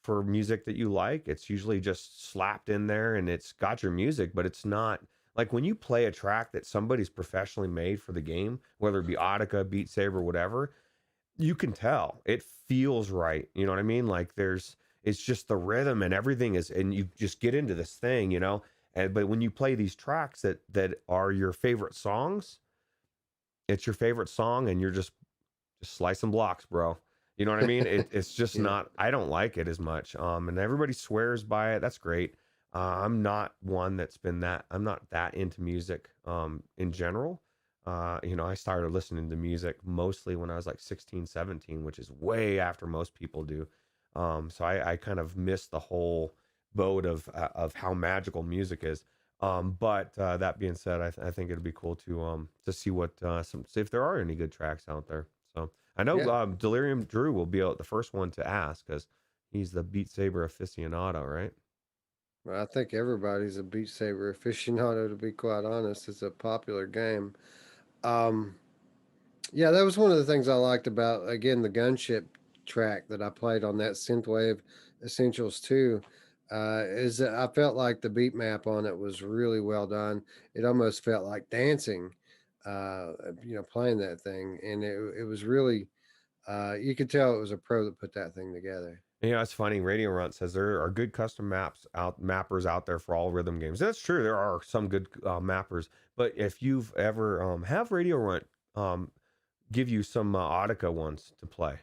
for music that you like. It's usually just slapped in there and it's got your music, but it's not like when you play a track that somebody's professionally made for the game, whether it be Audica, Beat Saber, whatever, you can tell it feels right. You know what I mean? Like it's just the rhythm and everything is, and you just get into this thing. But when you play these tracks that are your favorite songs, it's your favorite song, and you're just slicing blocks, bro. You know what I mean? It's just Yeah. not. I don't like it as much. And everybody swears by it. That's great. I'm not one that's been that. I'm not that into music. In general. I started listening to music mostly when I was like 16, 17, which is way after most people do. So I kind of missed the whole boat of how magical music is. But that being said, I think it'd be cool to see what see if there are any good tracks out there. So I know Yeah. Delirium Drew will be the first one to ask because he's the Beat Saber aficionado, right? Well, I think everybody's a Beat Saber aficionado, to be quite honest. It's a popular game. Um, yeah, that was one of the things I liked about, again, the gunship track that I played on that Synthwave Essentials 2. Is that I felt like the beat map on it was really well done. It almost felt like dancing, playing that thing. And it was really, you could tell it was a pro that put that thing together. It's funny. Radio Runt says there are good custom mappers out there for all rhythm games. That's true. There are some good mappers, but if you've ever have Radio Runt give you some Audica ones to play,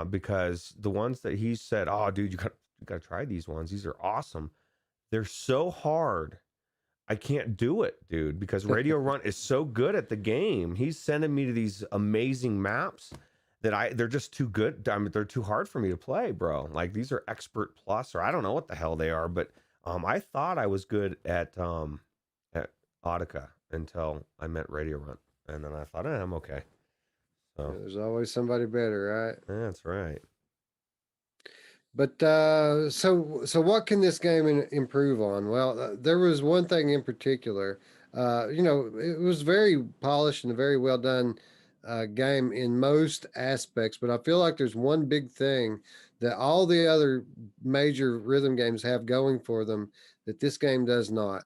because the ones that he said, oh, dude, you got to try these ones. These are awesome. They're so hard I can't do it, dude, because Radio Runt is so good at the game. He's sending me to these amazing maps that they're just too good. I mean, they're too hard for me to play, bro. Like these are expert plus, or I don't know what the hell they are, but I thought I was good at Audica until I met Radio Runt, and then I thought, I'm okay. So There's always somebody better, right? that's right. But so what can this game improve on? Well, there was one thing in particular. It was very polished and a very well done game in most aspects. But I feel like there's one big thing that all the other major rhythm games have going for them that this game does not.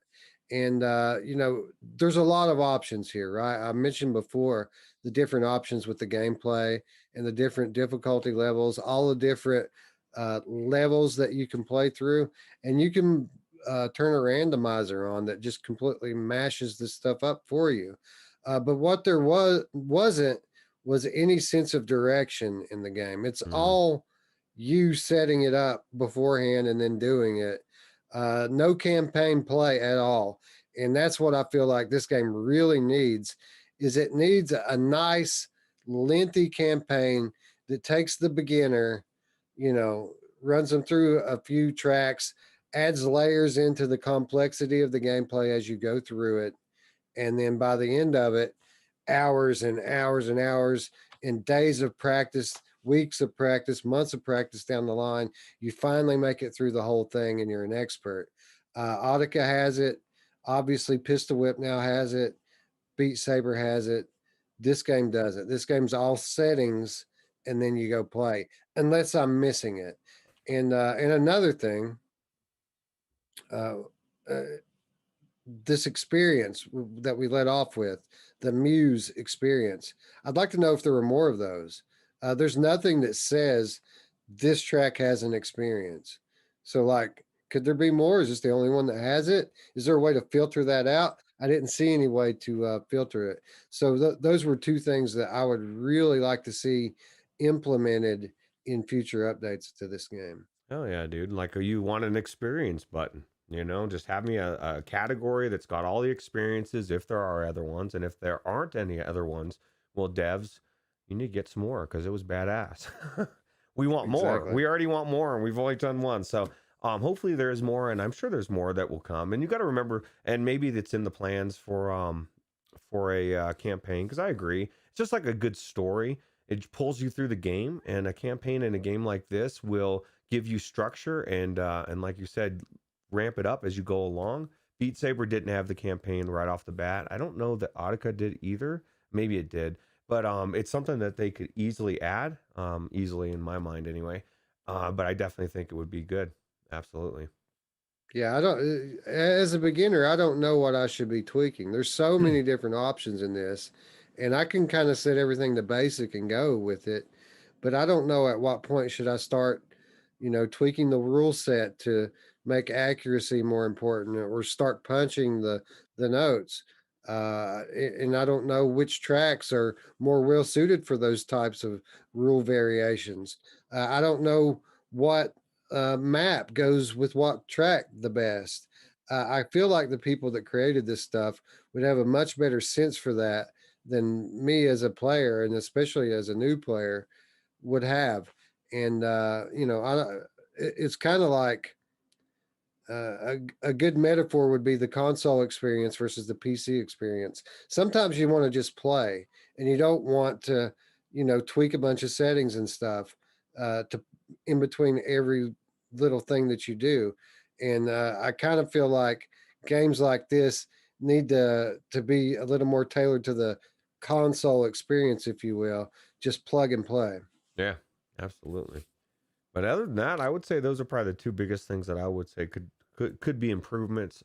And there's a lot of options here, right? I mentioned before the different options with the gameplay and the different difficulty levels, all the different levels that you can play through, and you can turn a randomizer on that just completely mashes this stuff up for you. But what there wasn't was any sense of direction in the game. It's Mm. all you setting it up beforehand and then doing it. No campaign play at all, and that's what I feel like this game really needs. Is it needs a nice, lengthy campaign that takes the beginner, runs them through a few tracks, adds layers into the complexity of the gameplay as you go through it. And then by the end of it, hours and hours and hours and days of practice, weeks of practice, months of practice down the line, you finally make it through the whole thing and you're an expert. Audica has it. Obviously, Pistol Whip now has it. Beat Saber has it. This game doesn't. This game's all settings, and then you go play, unless I'm missing it. And another thing, uh, uh, this experience that we let off with, the Muse experience. I'd like to know if there were more of those. There's nothing that says this track has an experience. So, like, could there be more? Is this the only one that has it? Is there a way to filter that out? I didn't see any way to filter it. So, those were two things that I would really like to see implemented in future updates to this game. Oh yeah, dude. Like you want an experience button, just have me a category that's got all the experiences if there are other ones. And if there aren't any other ones, well, devs, you need to get some more because it was badass. We want more. Exactly. We already want more, and we've only done one. So hopefully there's more, and I'm sure there's more that will come. And you got to remember, and maybe that's in the plans for a campaign, because I agree. It's just like a good story. It pulls you through the game, and a campaign in a game like this will give you structure and like you said, ramp it up as you go along. Beat Saber didn't have the campaign right off the bat. I don't know that Audica did either. Maybe it did, but it's something that they could easily add, easily in my mind anyway. But I definitely think it would be good. Absolutely. Yeah, I don't, as a beginner, I don't know what I should be tweaking. There's so many different options in this, and I can kind of set everything to basic and go with it, but I don't know at what point should I start, tweaking the rule set to make accuracy more important or start punching the notes. And I don't know which tracks are more well suited for those types of rule variations. I don't know what map goes with what track the best. I feel like the people that created this stuff would have a much better sense for that than me as a player, and especially as a new player, would have. And it's kind of like a good metaphor would be the console experience versus the PC experience. Sometimes you want to just play, and you don't want to, tweak a bunch of settings and stuff to in between every little thing that you do. And I kind of feel like games like this need to be a little more tailored to the console experience, if you will. Just plug and play. Yeah, absolutely. But other than that, I would say those are probably the two biggest things that I would say could be improvements.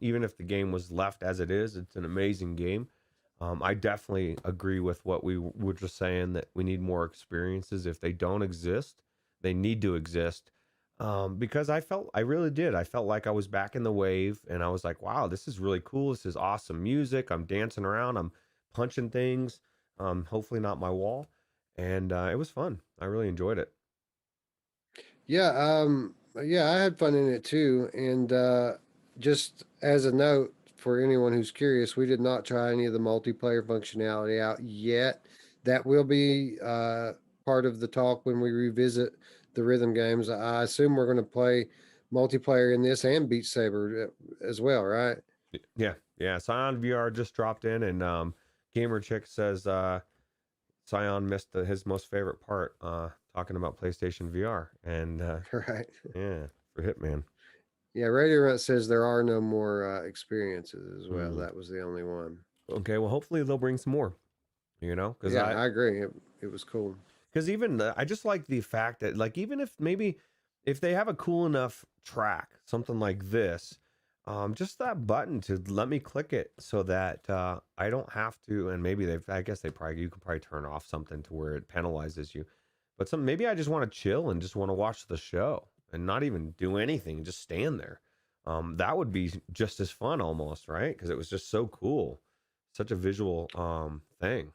Even if the game was left as it is, it's an amazing game. I definitely agree with what we were just saying, that we need more experiences. If they don't exist, they need to exist. Because I really did. I felt like I was back in the wave, and I was like, wow, this is really cool. This is awesome music. I'm dancing around. I'm punching things. Hopefully not my wall. And it was fun. I really enjoyed it. Yeah, I had fun in it too. And just as a note for anyone who's curious, we did not try any of the multiplayer functionality out yet. That will be part of the talk when we revisit the rhythm games. I assume we're going to play multiplayer in this and Beat Saber as well, right? Yeah. Scion VR just dropped in, and Gamer Chick says Scion missed his most favorite part, talking about PlayStation VR, and Right. yeah, for Hitman. Yeah, Radio Runt says there are no more experiences as well. Mm. That was the only one. Okay, well, hopefully they'll bring some more. Because Yeah, I agree. It was cool. Because even I just like the fact that, like, even if maybe if they have a cool enough track, something like this, just that button to let me click it so that I don't have to. And maybe I guess you can probably turn off something to where it penalizes you. But maybe I just want to chill and just want to watch the show and not even do anything, just stand there. That would be just as fun almost, right? Because it was just so cool, such a visual thing.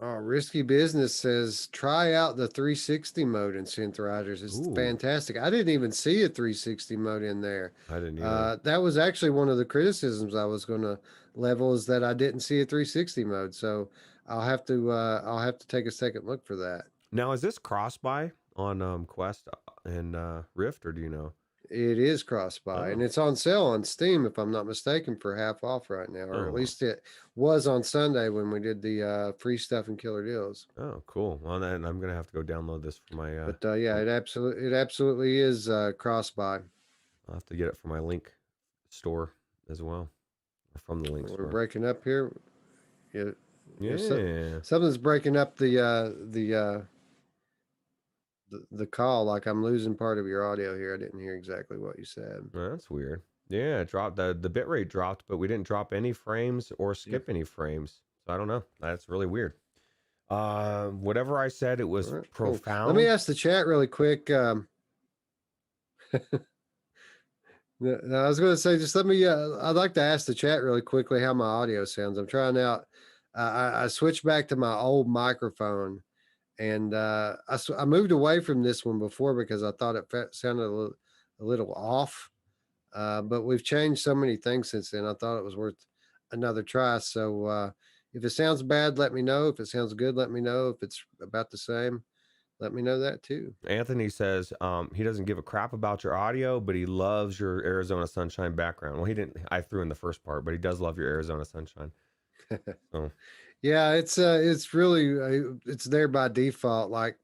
Risky Business says try out the 360 mode in Synth Riders. It's Ooh. fantastic. I didn't even see a 360 mode in there. I didn't either. That was actually one of the criticisms I was going to level, is that I didn't see a 360 mode. So I'll have to take a second look for that. Now, is this cross-buy on Quest and Rift, or do you know? It is cross-buy, and it's on sale on Steam, if I'm not mistaken, for half off right now, or at least it was on Sunday when we did the free stuff and killer deals. Oh, cool. Well, then I'm gonna have to go download this for my. But yeah, it absolutely is cross-buy. I'll have to get it for my Link store as well, or from the Link We're store. breaking up here. Yeah. Something's breaking up the call. Like I'm losing part of your audio here. I didn't hear exactly what you said. Oh, that's weird. Yeah, it dropped. The bitrate dropped, but we didn't drop any frames or skip any frames. So I don't know. That's really weird. Whatever I said, it was profound. Cool. Let me ask the chat really quick. I was going to say, just let me. I'd like to ask the chat really quickly how my audio sounds. I'm trying out. I switched back to my old microphone, and I moved away from this one before because I thought it sounded a little off. But we've changed so many things since then. I thought it was worth another try. So if it sounds bad, let me know. If it sounds good, let me know. If it's about the same, let me know that too. Anthony says he doesn't give a crap about your audio, but he loves your Arizona sunshine background. Well, he didn't. I threw in the first part, but he does love your Arizona sunshine. So. Yeah, it's really it's there by default. Like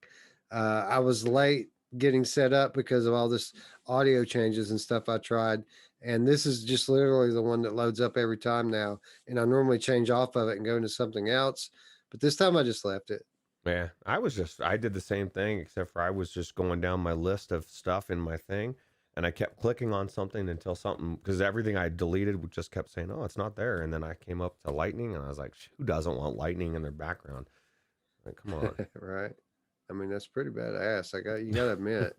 I was late getting set up because of all this audio changes and stuff I tried, and this is just literally the one that loads up every time now. And I normally change off of it and go into something else, but this time I just left it. Yeah, I did the same thing, except for I was just going down my list of stuff in my thing, and I kept clicking on something until something, because everything I deleted just kept saying, oh, it's not there. And then I came up to lightning, and I was like, who doesn't want lightning in their background? Like, come on. Right. I mean, that's pretty badass. You gotta admit.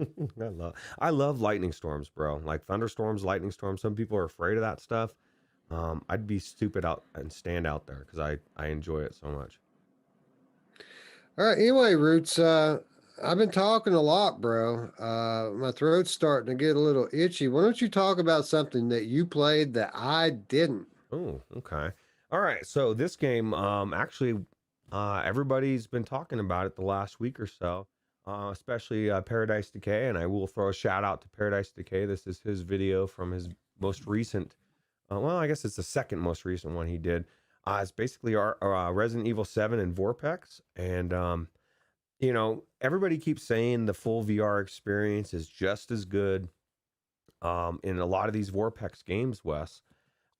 I love lightning storms, bro. Like thunderstorms, lightning storms. Some people are afraid of that stuff. I'd be stupid out and stand out there because I enjoy it so much. All right. Anyway, Ruuts, I've been talking a lot, bro. My throat's starting to get a little itchy. Why don't you talk about something that you played that I didn't? Oh, okay. All right. So this game, actually, everybody's been talking about it the last week or so, especially Paradise Decay, and I will throw a shout out to Paradise Decay. This is his video from his most recent, well, I guess it's the second most recent one he did. It's basically our Resident Evil 7 and VorpX, and everybody keeps saying the full VR experience is just as good in a lot of these VorpX games, Wes.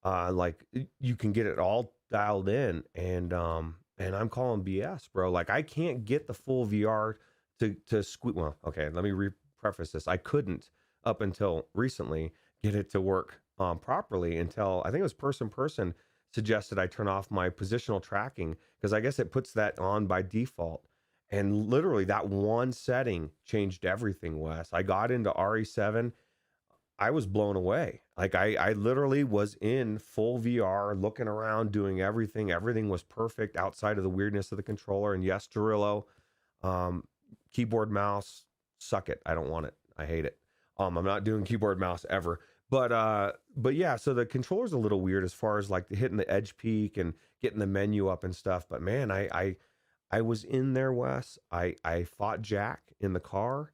Like you can get it all dialed in, and I'm calling BS, bro. Like I can't get the full VR to squeeze. Well, okay, let me preface this. I couldn't up until recently get it to work properly until I think it was person suggested I turn off my positional tracking, because I guess it puts that on by default. And literally that one setting changed everything, Wes. I got into RE7. I was blown away. Like I literally was in full VR, looking around, doing everything. Everything was perfect outside of the weirdness of the controller. And yes, Derillo, keyboard, mouse, suck it. I don't want it. I hate it. I'm not doing keyboard, mouse ever. But yeah, so the controller's a little weird as far as like hitting the edge peak and getting the menu up and stuff. But man, I was in there, Wes. I fought Jack in the car.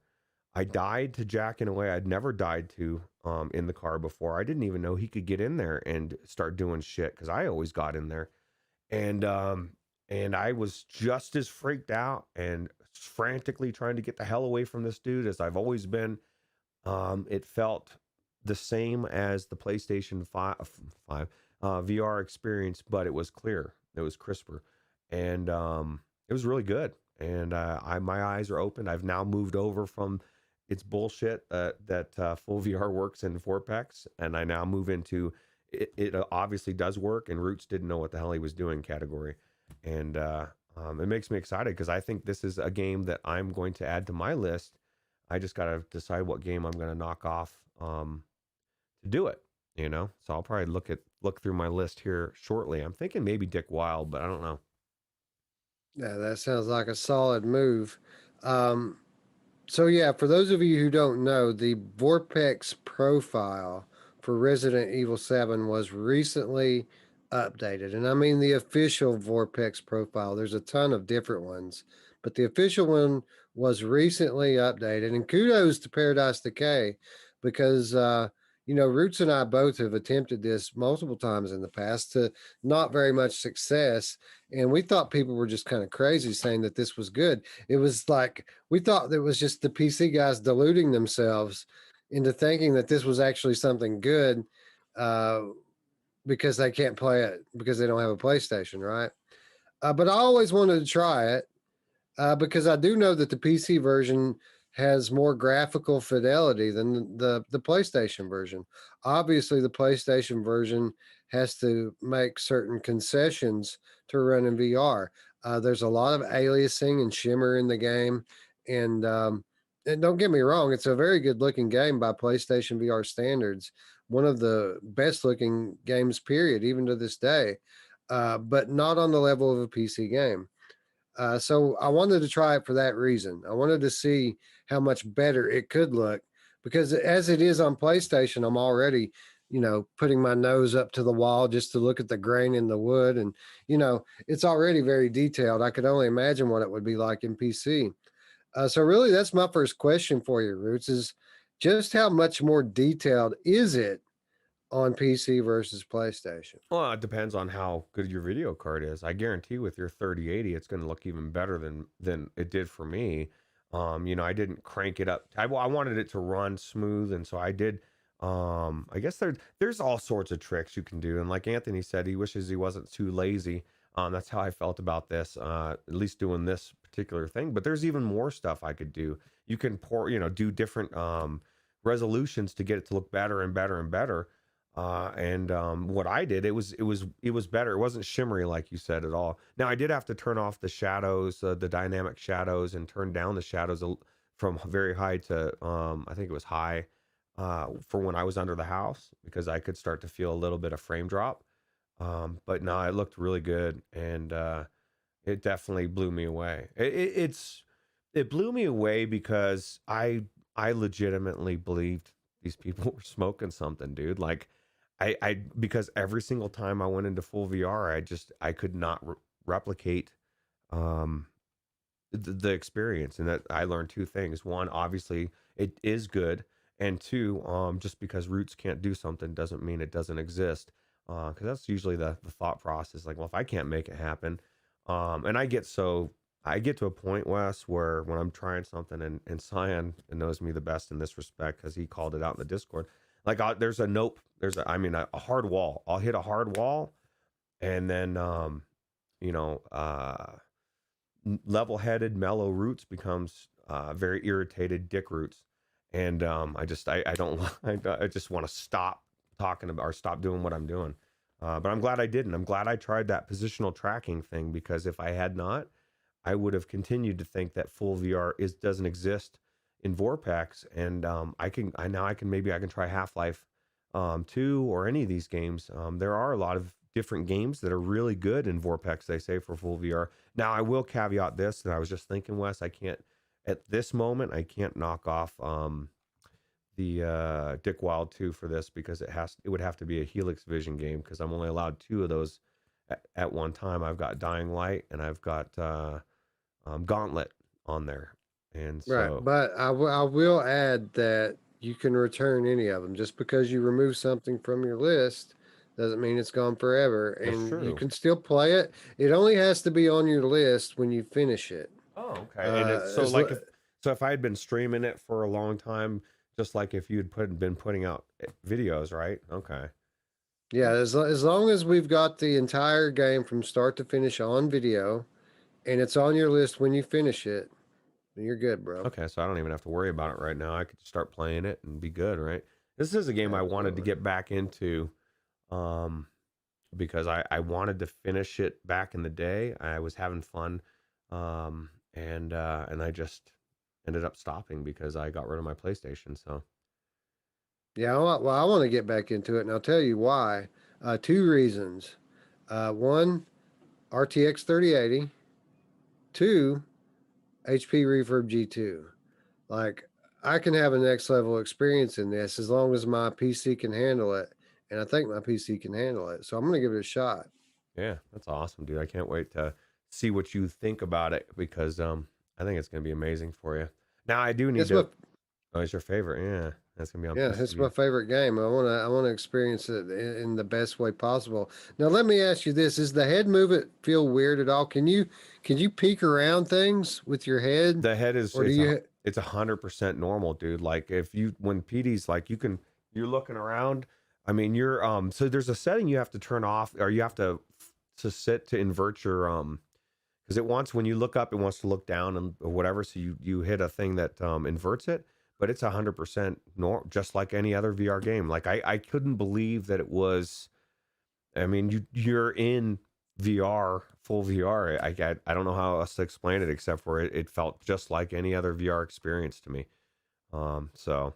I died to Jack in a way I'd never died to in the car before. I didn't even know he could get in there and start doing shit because I always got in there. And and I was just as freaked out and frantically trying to get the hell away from this dude as I've always been. It felt the same as the PlayStation 5 VR experience, but it was clear. It was crisper. And it was really good. And my eyes are open. I've now moved over from it's bullshit that full VR works in VorpX, and I now move into it obviously does work, and Ruuts didn't know what the hell he was doing category. And it makes me excited because I think this is a game that I'm going to add to my list. I just got to decide what game I'm going to knock off to do it, you know? So I'll probably look through my list here shortly. I'm thinking maybe Dick Wild, but I don't know. Yeah, that sounds like a solid move. So yeah, for those of you who don't know, the VorpX profile for Resident Evil 7 was recently updated. And I mean the official VorpX profile. There's a ton of different ones, but the official one was recently updated. And kudos to Paradise Decay because Roots and I both have attempted this multiple times in the past to not very much success. And we thought people were just kind of crazy saying that this was good. It was like we thought that was just the PC guys deluding themselves into thinking that this was actually something good uh, because they can't play it because they don't have a PlayStation, right? But I always wanted to try it because I do know that the PC version has more graphical fidelity than the PlayStation version. Obviously, the PlayStation version has to make certain concessions to run in VR. There's a lot of aliasing and shimmer in the game, and don't get me wrong, it's a very good looking game by PlayStation VR standards. One of the best looking games, period, even to this day, but not on the level of a PC game. So I wanted to try it for that reason. I wanted to see how much better it could look because as it is on PlayStation, I'm already, putting my nose up to the wall just to look at the grain in the wood. And, it's already very detailed. I could only imagine what it would be like in PC. So really, that's my first question for you, Roots, is just how much more detailed is it on PC versus PlayStation? Well, it depends on how good your video card is. I guarantee with your 3080, it's going to look even better than it did for me. I didn't crank it up. I wanted it to run smooth, and so I did. I guess there's all sorts of tricks you can do, and like Anthony said, he wishes he wasn't too lazy. That's how I felt about this. At least doing this particular thing, but there's even more stuff I could do. You can do different resolutions to get it to look better and better and better. What I did, it was better. It wasn't shimmery like you said at all. Now I did have to turn off the shadows, the dynamic shadows, and turn down the shadows from very high to I think it was high for when I was under the house because I could start to feel a little bit of frame drop. But no, it looked really good, and it definitely blew me away. It blew me away because I legitimately believed these people were smoking something, dude. Like I because every single time I went into full VR, I could not replicate um the experience, and that I learned two things. One, obviously it is good, and two, just because Roots can't do something doesn't mean it doesn't exist. Because that's usually the thought process. Like, well, if I can't make it happen, and I get to a point, Wes, where when I'm trying something, and Cyan knows me the best in this respect because he called it out in the Discord. Like, there's a nope, a hard wall. I'll hit a hard wall, and then you know, level-headed, mellow Roots becomes very irritated Dick Roots, and I don't I just want to stop talking about or stop doing what I'm doing. But I'm glad I didn't. I'm glad I tried that positional tracking thing because if I had not, I would have continued to think that full VR doesn't exist in VorpX, and I can try Half-Life 2 or any of these games. There are a lot of different games that are really good in VorpX, they say, for full VR. Now, I will caveat this, and I was just thinking, Wes, at this moment, I can't knock off Dick Wild 2 for this because it would have to be a Helix Vision game because I'm only allowed 2 of those at one time. I've got Dying Light and I've got Gauntlet on there, and Right, so but I will add that you can return any of them. Just because you remove something from your list doesn't mean it's gone forever, that's and you true. can still play it. It only has to be on your list when you finish it. Oh, okay. And it's so As like if I had been streaming it for a long time, just like if you'd been putting out videos, right? Okay. Yeah, as long as we've got the entire game from start to finish on video, and it's on your list when you finish it, then you're good, bro. Okay, so I don't even have to worry about it right now. I could just start playing it and be good, right? This is a game I wanted to Absolutely. get back into, um, because I wanted to finish it back in the day. I was having fun, and I just ended up stopping because I got rid of my PlayStation. So Yeah, well, I want to get back into it, and I'll tell you why. Two reasons. One, RTX 3080. Two, HP Reverb G2. Like, I can have a next level experience in this as long as my PC can handle it, and I think my PC can handle it. So I'm gonna give it a shot. yeah, that's awesome, dude. I can't wait to see what you think about it because I think it's gonna be amazing for you. Now I do need It's my to. Oh, it's your favorite? Yeah, that's gonna be on Yeah, it's my PCV. favorite game. I wanna experience it in the best way possible. Now let me ask you this: is the head movement feel weird at all? Can you peek around things with your head, The head is or do you? it's 100% normal, dude. Like if you when PD's like you're looking around. I mean, you're so there's a setting you have to turn off or you have to sit to invert your because it wants when you look up it wants to look down and or whatever. So you hit a thing that inverts it, but it's 100% just like any other VR game. Like I couldn't believe that it was. I mean, you're in VR, full VR. I don't know how else to explain it except for it felt just like any other VR experience to me. So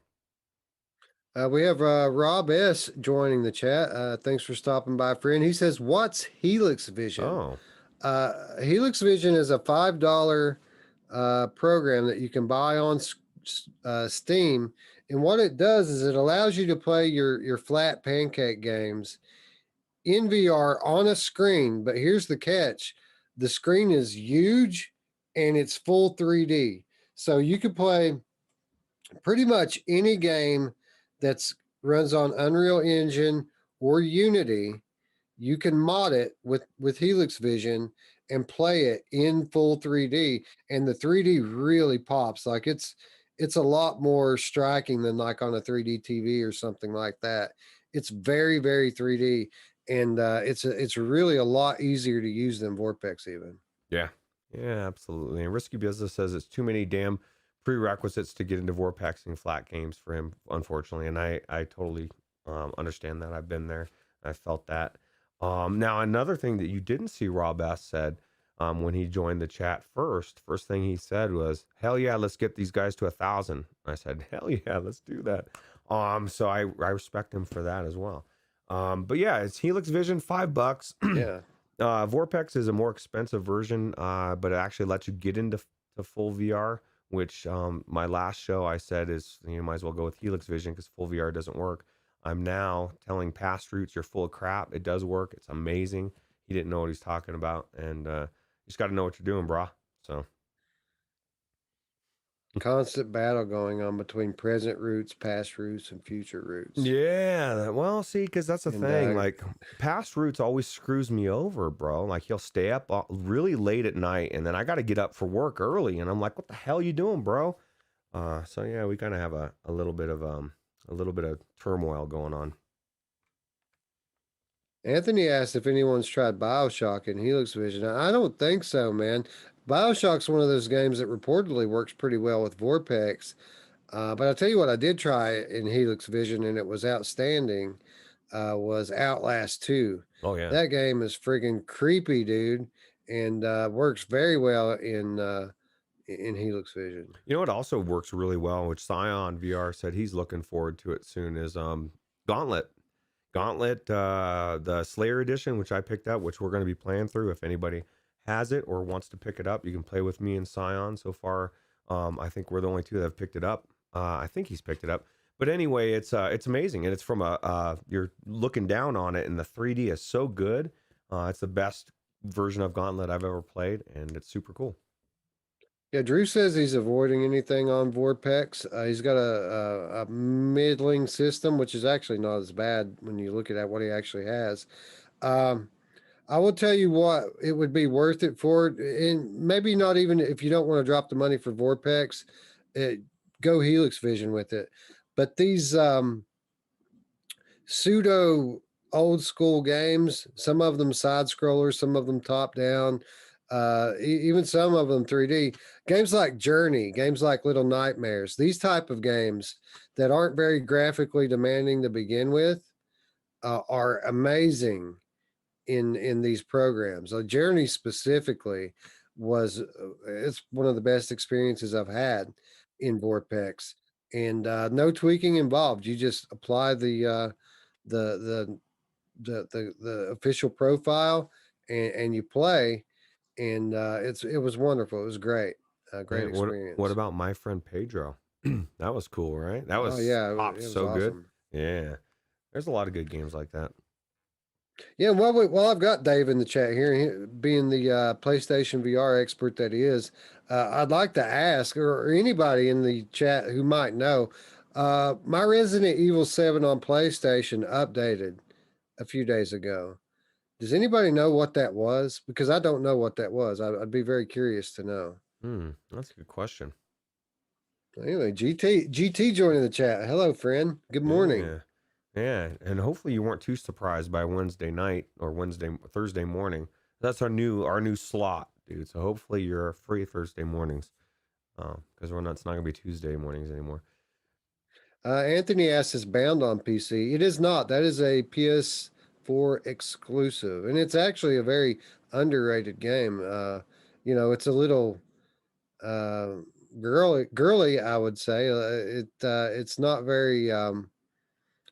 We have Rob S joining the chat. Thanks for stopping by, friend. He says, "What's Helix Vision?" oh Helix Vision is a $5 program that you can buy on Steam, and what it does is it allows you to play your flat pancake games in VR on a screen. But here's the catch: the screen is huge and it's full 3D, so you could play pretty much any game that's runs on Unreal Engine or Unity. You can mod it with Helix Vision and play it in full 3D, and the 3D really pops. Like it's a lot more striking than like on a 3D TV or something like that. It's very 3D, and it's really a lot easier to use than VorpX even. yeah, yeah, absolutely. And Risky Business says it's too many damn prerequisites to get into vorpexing flat games for him, unfortunately. And I totally understand that. I've been there. I felt that. Now another thing that you didn't see Rob S said when he joined the chat first thing he said was, "Hell yeah, let's get these guys to 1,000." I said, "Hell yeah, let's do that." So I respect him for that as well. But yeah, it's Helix Vision, $5. Yeah. VorpX is a more expensive version, but it actually lets you get into to full VR, which my last show I said is you might as well go with Helix Vision because full VR doesn't work. I'm now telling past Ruuts you're full of crap. It does work. It's amazing. He didn't know what he's talking about, and you just got to know what you're doing, brah. So Constant battle going on between present roots, past roots, and future roots. yeah, well, see, because that's the And thing. Like past Ruuts always screws me over, bro. Like he'll stay up really late at night, and then I got to get up for work early, and I'm like, "What the hell you doing, bro?" So yeah, we kind of have a little bit of turmoil going on. Anthony asked if anyone's tried Bioshock in Helix Vision. I don't think so, man. Bioshock's one of those games that reportedly works pretty well with VorpX. But I'll tell you what, I did try it in Helix Vision and it was outstanding. Was Outlast 2. Oh yeah. That game is friggin' creepy, dude, and works very well in Helix Vision. You know what also works really well, which Scion VR said he's looking forward to it soon, is Gauntlet. Gauntlet, the Slayer edition, which I picked up, which we're going to be playing through. If anybody has it or wants to pick it up, you can play with me and Scion. So far, I think we're the only two that have picked it up. I think he's picked it up. But anyway, it's amazing, and it's from a you're looking down on it, and the 3D is so good. It's the best version of Gauntlet I've ever played, and it's super cool. Yeah, Drew says he's avoiding anything on VorpX. He's got a middling system, which is actually not as bad when you look at what he actually has. Um, I will tell you what, it would be worth it for, and maybe not even if you don't want to drop the money for VorpX, it, go Helix Vision with it. But these pseudo old school games, some of them side scrollers, some of them top down, even some of them 3D. Games like Journey, games like Little Nightmares, these type of games that aren't very graphically demanding to begin with are amazing in these programs. Journey specifically was it's one of the best experiences I've had in VorpX, and no tweaking involved. You just apply the the the official profile and you play, and it was wonderful. It was great, great Right? What experience. about my friend Pedro? That was cool, right? That Oh was yeah, popped it was so good. awesome. Yeah, there's a lot of good games like that. Yeah, well, I've got Dave in the chat here, being the PlayStation VR expert that he is. I'd like to ask, or anybody in the chat who might know, my Resident Evil 7 on PlayStation updated a few days ago. Does anybody know what that was? Because I don't know what that was. I'd be very curious to know. That's a good question. Anyway, GT joining the chat. Hello, friend. Good morning. Yeah. Yeah, and hopefully you weren't too surprised by Wednesday night or Thursday morning. That's our new slot, dude. So hopefully you're free Thursday mornings, because it's not gonna be Tuesday mornings anymore. Anthony asks, is Bound on PC? It is not. That is a PS4 exclusive, and it's actually a very underrated game. It's a little uh, girly, I would say. It's not very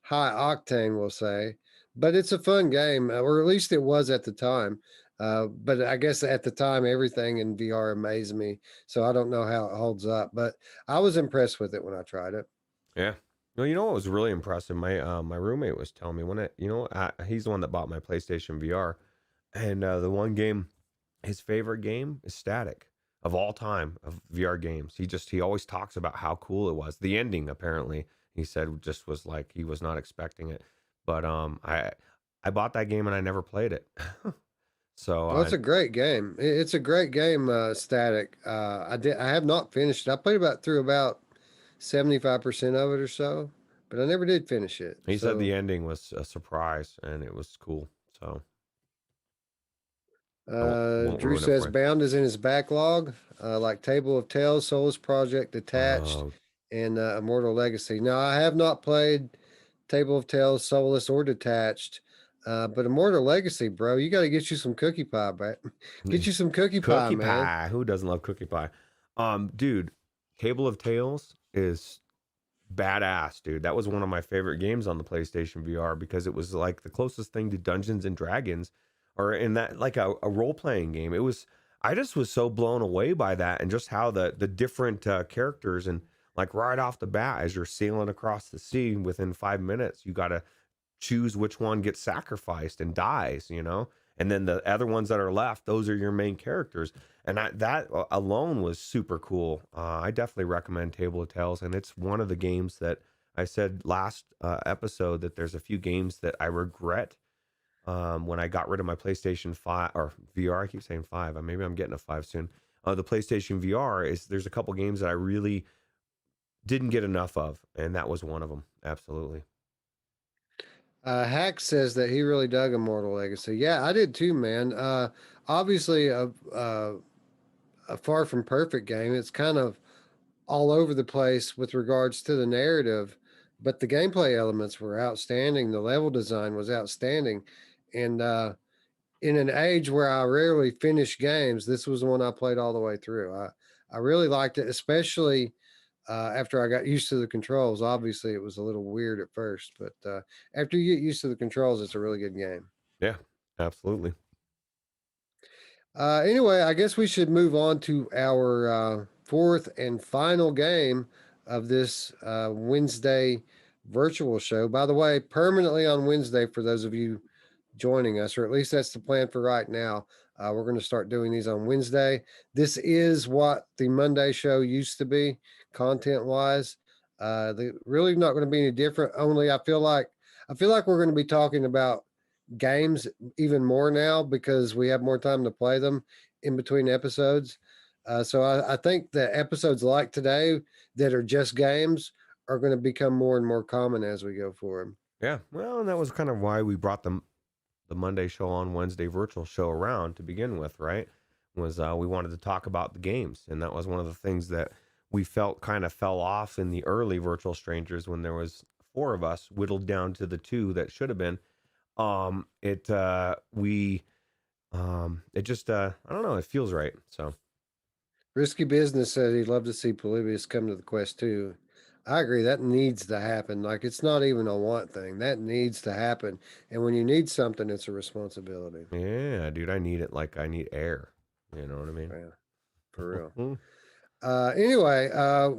high octane, we'll say, but it's a fun game, or at least it was at the time. But I guess at the time, everything in VR amazed me, so I don't know how it holds up. But I was impressed with it when I tried it. Yeah. No, you know what was really impressive? My roommate was telling me he's the one that bought my PlayStation VR, and the one game, his favorite game is Static of all time of VR games. He always talks about how cool it was. The ending apparently he said just was like he was not expecting it, but I bought that game and I never played it. So Well, it's a great game. It's a great game, Static. I have not finished it. I played through about 75% of it or so, but I never did finish it. he said the So ending was a surprise and it was cool. So I won't Drew ruin it says for you. Bound is in his backlog, like Table of Tales, Souls Project, Detached, Oh, and Immortal Legacy. Now, I have not played Table of Tales, Soulless, or Detached, but Immortal Legacy, bro, you got to get you some cookie pie, man. Get you some cookie pie, cookie man. pie. Who doesn't love cookie pie? Dude, Table of Tales is badass, dude. That was one of my favorite games on the PlayStation VR because it was like the closest thing to Dungeons and Dragons, or in that like a role playing game. I just was so blown away by that and just how the different characters, and like right off the bat as you're sailing across the sea within 5 minutes, you got to choose which one gets sacrificed and dies, and then the other ones that are left, those are your main characters. And that alone was super cool. I definitely recommend Table of Tales, and it's one of the games that I said last episode that there's a few games that I regret when I got rid of my PlayStation 5 or VR. I keep saying 5. Maybe I'm getting a 5 soon. The PlayStation VR there's a couple games that I really didn't get enough of, and that was one of them. Absolutely. Hack says that he really dug Immortal Legacy. Yeah, I did too, man. Obviously, a far from perfect game. It's kind of all over the place with regards to the narrative, but the gameplay elements were outstanding. The level design was outstanding. And in an age where I rarely finish games, this was the one I played all the way through. I really liked it, especially after I got used to the controls. Obviously, it was a little weird at first, but after you get used to the controls, it's a really good game. Yeah, absolutely. Anyway, I guess we should move on to our fourth and final game of this Wednesday virtual show. By the way, permanently on Wednesday for those of you joining us, or at least that's the plan for right now. We're going to start doing these on Wednesday. This is what the Monday show used to be, content wise. The really not going to be any different. Only I feel like we're going to be talking about games even more now because we have more time to play them in between episodes. So I think the episodes like today that are just games are going to become more and more common as we go forward. Yeah, well, and that was kind of why we brought the Monday show on Wednesday virtual show around to begin with, right? Was we wanted to talk about the games, and that was one of the things that we felt kind of fell off in the early virtual strangers when there was four of us whittled down to the two that should have been. It we it just I don't know, it feels right. So Risky Business said he'd love to see Polybius come to the Quest too. I agree. That needs to happen. Like it's not even a want thing. That needs to happen. And when you need something, it's a responsibility. yeah, dude, I need it like I need air. You know what I mean? Yeah, for real. Anyway,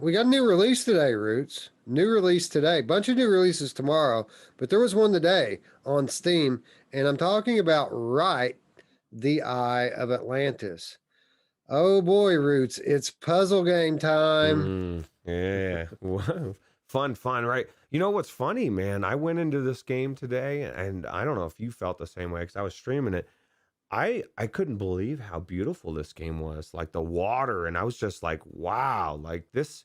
we got a new release today, Roots. New release today. Bunch of new releases tomorrow, but there was one today on Steam, and I'm talking about Ryte, the Eye of Atlantis. Oh boy, Roots, it's puzzle game time. Yeah. Fun, right? You know what's funny, man? I went into this game today, and I don't know if you felt the same way because I was streaming it. I couldn't believe how beautiful this game was, like the water, and I was just like, wow, like this.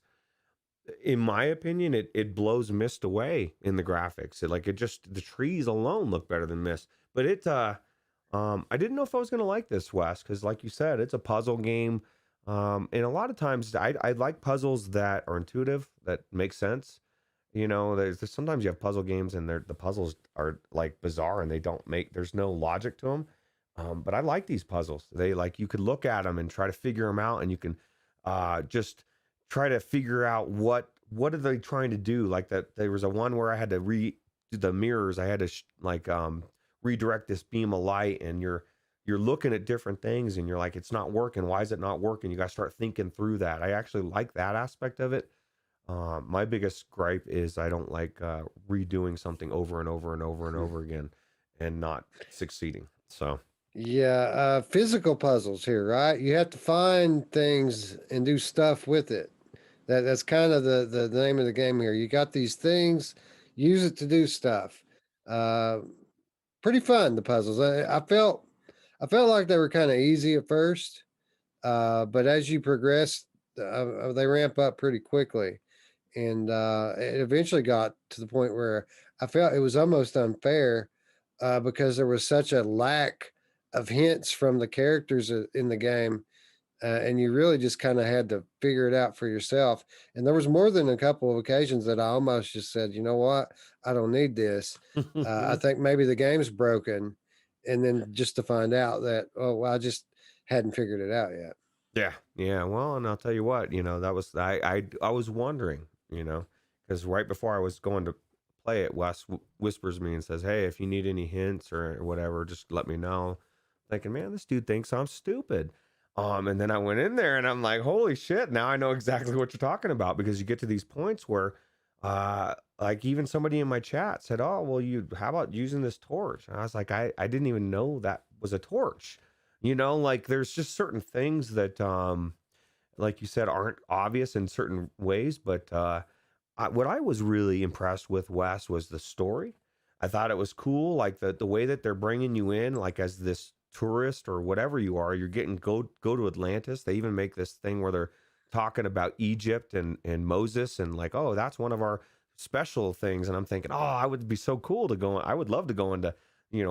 In my opinion, it blows Mist away in the graphics. It just the trees alone look better than Mist. But I didn't know if I was gonna like this, Wes, because like you said, it's a puzzle game. And a lot of times I like puzzles that are intuitive, that make sense. You know, there's sometimes you have puzzle games and the puzzles are like bizarre and they don't make there's no logic to them. But I like these puzzles. They like you could look at them and try to figure them out, and you can just try to figure out what are they trying to do. Like that, there was a one where I had to do the mirrors. I had to redirect this beam of light, and you're looking at different things, and you're like, it's not working. Why is it not working? You got to start thinking through that. I actually like that aspect of it. My biggest gripe is I don't like redoing something over and over and over and over again and not succeeding. So. Yeah, physical puzzles here, right? You have to find things and do stuff with it. That's kind of the name of the game here. You got these things, use it to do stuff. Uh, Pretty fun, the puzzles. I felt like they were kind of easy at first, but as you progress, they ramp up pretty quickly, and it eventually got to the point where I felt it was almost unfair because there was such a lack of hints from the characters in the game, and you really just kind of had to figure it out for yourself. And there was more than a couple of occasions that I almost just said, you know what, I don't need this. I think maybe the game's broken, and then just to find out that oh, well, I just hadn't figured it out yet. Yeah, yeah. Well, and I'll tell you what, that was I was wondering, because right before I was going to play it, Wes whispers me and says, "Hey, if you need any hints or whatever, just let me know." Thinking, man, this dude thinks I'm stupid. And then I went in there and I'm like, holy shit! Now I know exactly what you're talking about because you get to these points where, like even somebody in my chat said, "Oh, well, how about using this torch?" And I was like, I didn't even know that was a torch. Like there's just certain things that like you said aren't obvious in certain ways, but what I was really impressed with, Wes, was the story. I thought it was cool, like the way that they're bringing you in, like as this tourist or whatever you are. You're getting go to Atlantis. They even make this thing where they're talking about Egypt and Moses, and like, oh, that's one of our special things. And I'm thinking, oh, I would be so cool to go. I would love to go into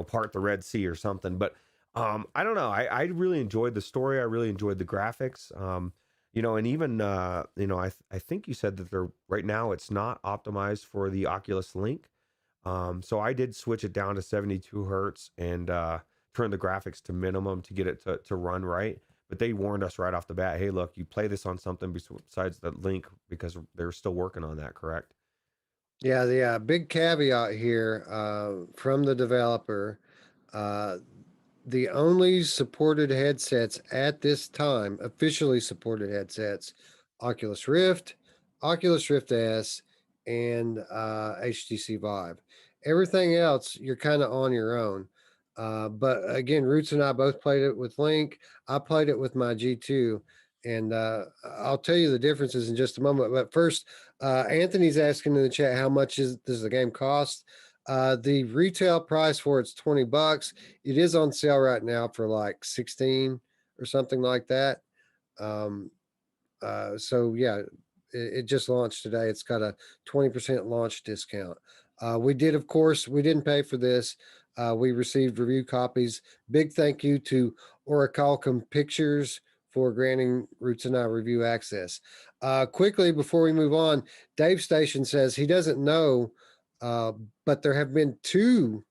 part the Red Sea or something, but. I don't know. I really enjoyed the story. I really enjoyed the graphics. And even I think you said that they're right now it's not optimized for the Oculus Link. So I did switch it down to 72 hertz and turn the graphics to minimum to get it to run right. But they warned us right off the bat, hey, look, you play this on something besides the Link because they're still working on that, correct? Yeah, the big caveat here from the developer. Uh, the only supported headsets at this time, officially supported headsets, Oculus Rift, Oculus Rift S, and HTC Vive. Everything else, you're kind of on your own. But again, Roots and I both played it with Link. I played it with my G2, and I'll tell you the differences in just a moment. But first, Anthony's asking in the chat, how much does the game cost? The retail price for it's $20. It is on sale right now for like 16 or something like that. Um, so yeah, it just launched today. It's got a 20% launch discount. We did, of course, we didn't pay for this. We received review copies. Big thank you to Orichalcum Pictures for granting Roots and I review access. Quickly before we move on, Dave Station says he doesn't know, uh, but there have been two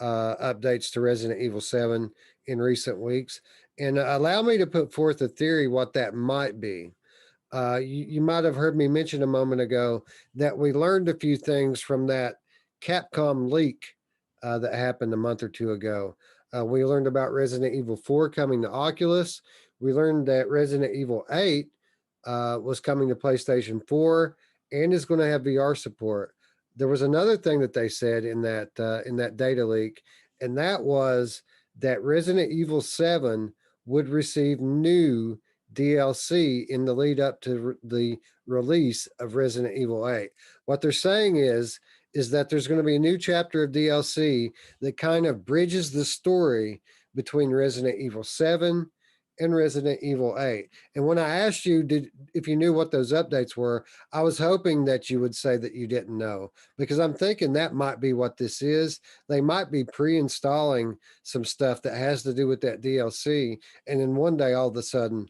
updates to Resident Evil 7 in recent weeks. And allow me to put forth a theory what that might be. You might have heard me mention a moment ago that we learned a few things from that Capcom leak that happened a month or two ago. We learned about Resident Evil 4 coming to Oculus. We learned that Resident Evil 8 was coming to PlayStation 4 and is going to have VR support. There was another thing that they said in that data leak, and that was that Resident Evil 7 would receive new DLC in the lead up to the release of Resident Evil 8. What they're saying is that there's going to be a new chapter of DLC that kind of bridges the story between Resident Evil 7 and Resident Evil 8. And when I asked you if you knew what those updates were, I was hoping that you would say that you didn't know, because I'm thinking that might be what this is. They might be pre-installing some stuff that has to do with that DLC, and then one day all of a sudden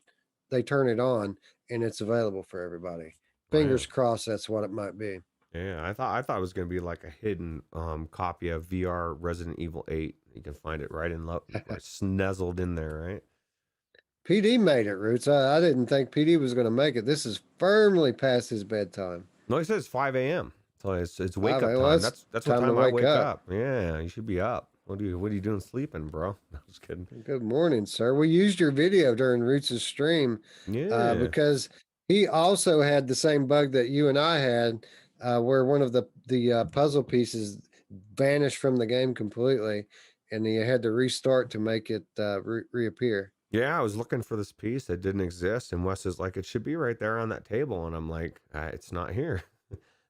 they turn it on and it's available for everybody. Wow. Fingers crossed that's what it might be. Yeah, I thought it was gonna be like a hidden copy of VR Resident Evil 8. You can find it right right snuzzled in there, right? PD made it, Roots. I didn't think PD was going to make it. This is firmly past his bedtime. No, he says 5 a.m. So it's Oh, wake up well, time. that's That's what time to time I wake wake up. up. Yeah, you should be up. What are you doing sleeping, bro? No, just kidding. Good morning, sir. We used your video during Roots' stream Yeah. because he also had the same bug that you and I had, where one of the puzzle pieces vanished from the game completely, and he had to restart to make it reappear. Yeah, I was looking for this piece that didn't exist, and Wes is like, it should be right there on that table, and I'm like, it's not here.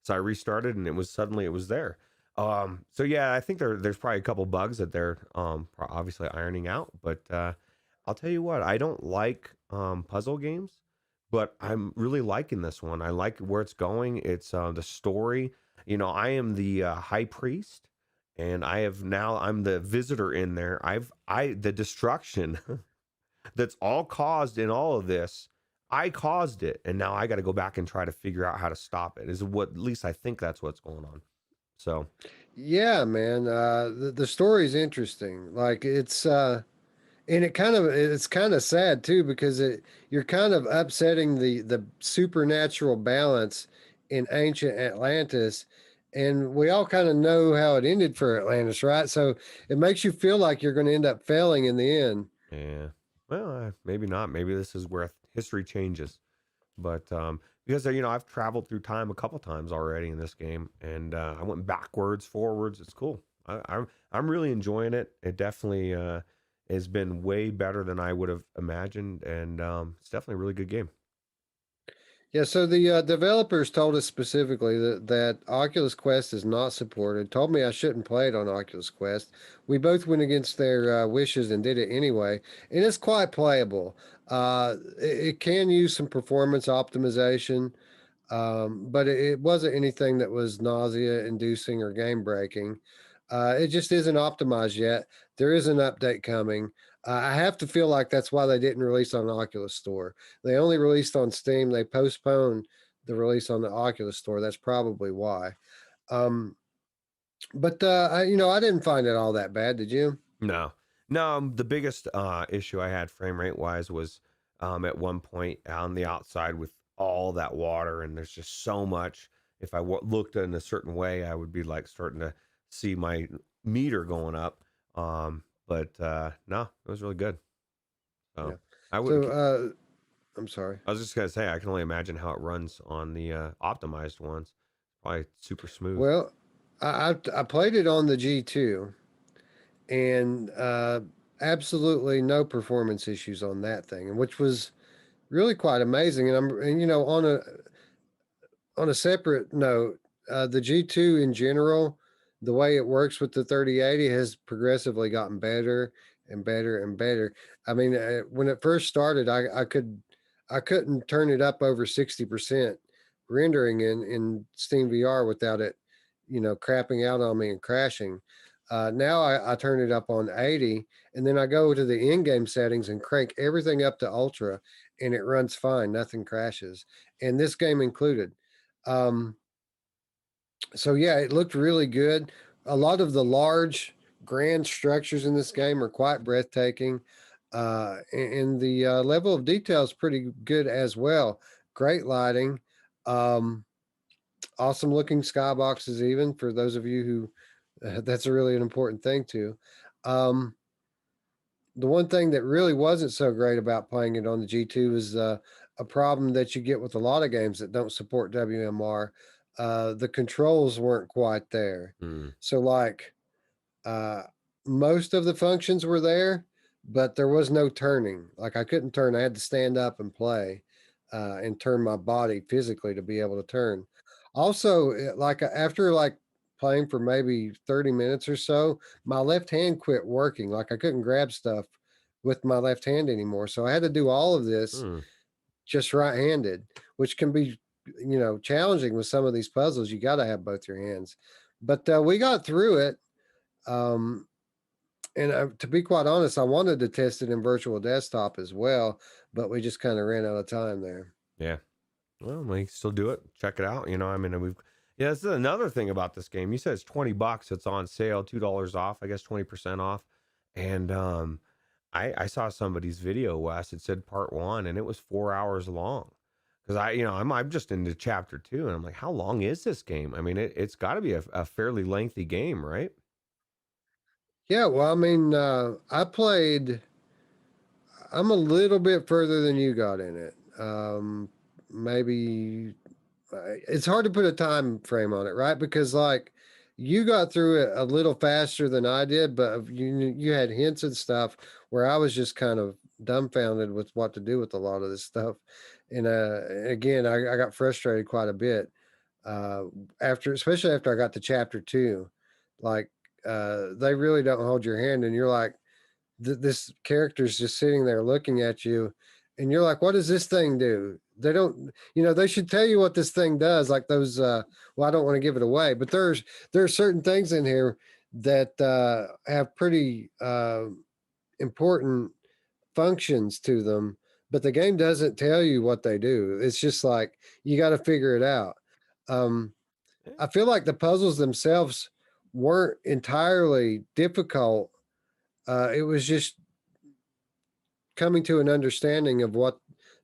So I restarted, and it was there. So yeah, I think there's probably a couple bugs that they're obviously ironing out, but I'll tell you what, I don't like puzzle games, but I'm really liking this one. I like where it's going. It's the story. You know, I am the high priest, and I'm the visitor in there. The destruction that's all caused in all of this. I caused it, and now I got to go back and try to figure out how to stop it. Is what, at least I think that's what's going on. So Yeah, man. The story's interesting. Like and it's kind of sad too, because you're kind of upsetting the supernatural balance in ancient Atlantis, and we all kind of know how it ended for Atlantis, right? So it makes you feel like you're going to end up failing in the end. yeah, well, maybe not. Maybe this is where history changes. But because I've traveled through time a couple times already in this game, and I went backwards, forwards. It's cool. I'm really enjoying it. It definitely has been way better than I would have imagined, and it's definitely a really good game. Yeah, so the developers told us specifically that Oculus Quest is not supported. Told me I shouldn't play it on Oculus Quest. We both went against their wishes and did it anyway, and it's quite playable. It can use some performance optimization, but it wasn't anything that was nausea-inducing or game-breaking. It just isn't optimized yet. There is an update coming. I have to feel like that's why they didn't release on the Oculus Store. They only released on Steam. They postponed the release on the Oculus Store. That's probably why. Um, but I didn't find it all that bad. Did you? No, no. The biggest issue I had frame rate wise was at one point on the outside with all that water, and there's just so much. If I looked in a certain way, I would be like starting to see my meter going up. But no, it was really good. Yeah. So I would. I'm sorry. I was just gonna say I can only imagine how it runs on the optimized ones. Probably super smooth. Well, I played it on the G2 and absolutely no performance issues on that thing, which was really quite amazing. And you know, on a separate note, the G2 in general, the way it works with the 3080 has progressively gotten better and better and better. I mean, when it first started, I couldn't turn it up over 60% rendering in Steam VR without it, you know, crapping out on me and crashing. Now I turn it up on 80, and then I go to the in-game settings and crank everything up to ultra, and it runs fine. Nothing crashes, and this game included. Um, so yeah, it looked really good. A lot of the large, grand structures in this game are quite breathtaking, and the level of detail is pretty good as well. Great lighting, um, awesome looking skyboxes. Even for those of you who, that's a really an important thing too. Um, the one thing that really wasn't so great about playing it on the G2 is a problem that you get with a lot of games that don't support WMR. The controls weren't quite there. Hmm. So, like, uh, most of the functions were there, but there was no turning. Like, I couldn't turn, I had to stand up and play and turn my body physically to be able to turn. Also, like, after like playing for maybe 30 minutes or so, my left hand quit working. Like I couldn't grab stuff with my left hand anymore. So I had to do all of this Hmm. just right-handed, which can be, you know, challenging with some of these puzzles. You got to have both your hands. But we got through it. Um, and to be quite honest, I wanted to test it in virtual desktop as well, but we just kind of ran out of time there. Yeah. Well, we still do it. Check it out. You know, I mean, yeah, this is another thing about this game. You said it's $20. It's on sale, $2 off, I guess 20% off. And I saw somebody's video, Wes. It said part one, and it was 4 hours long. Because I'm just into chapter two, and I'm like, how long is this game? I mean, it's got to be a fairly lengthy game, right? Yeah, well, I mean, I'm a little bit further than you got in it. Maybe it's hard to put a time frame on it, right? Because like you got through it a little faster than I did, but you had hints and stuff where I was just kind of dumbfounded with what to do with a lot of this stuff. And again, I got frustrated quite a bit uh, after, especially after I got to chapter two. Like they really don't hold your hand, and you're like, this character's just sitting there looking at you, and you're like, what does this thing do? They don't, you know, they should tell you what this thing does, like those well, I don't want to give it away, but there are certain things in here that have pretty important functions to them, but the game doesn't tell you what they do. It's just like you got to figure it out. um Eh, I feel like the puzzles themselves weren't entirely difficult. It was just coming to an understanding of what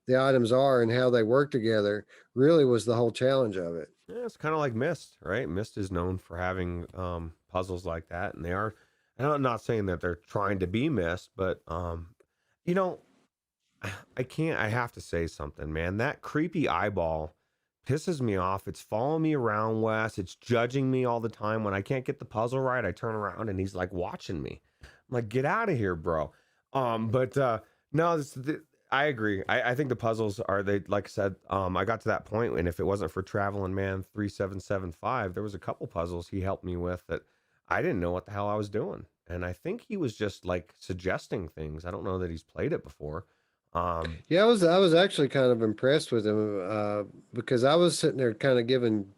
the items are and how they work together really was the whole challenge of it. Yeah, it's kind of like Myst, right? Myst is known for having puzzles like that, and they are. And I'm not saying that they're trying to be Myst, but you know, I can't. I have to say something, man. That creepy eyeball pisses me off. It's following me around, Wes. It's judging me all the time. When I can't get the puzzle right, I turn around and he's like watching me. I'm like, get out of here, bro. But no, I agree. I think the puzzles are they like I said. I got to that point, and if it wasn't for Traveling Man 3775, there was a couple puzzles he helped me with that I didn't know what the hell I was doing, and I think he was just like suggesting things. I don't know that he's played it before. Um, Yeah, I was actually kind of impressed with him because I was sitting there kind of giving,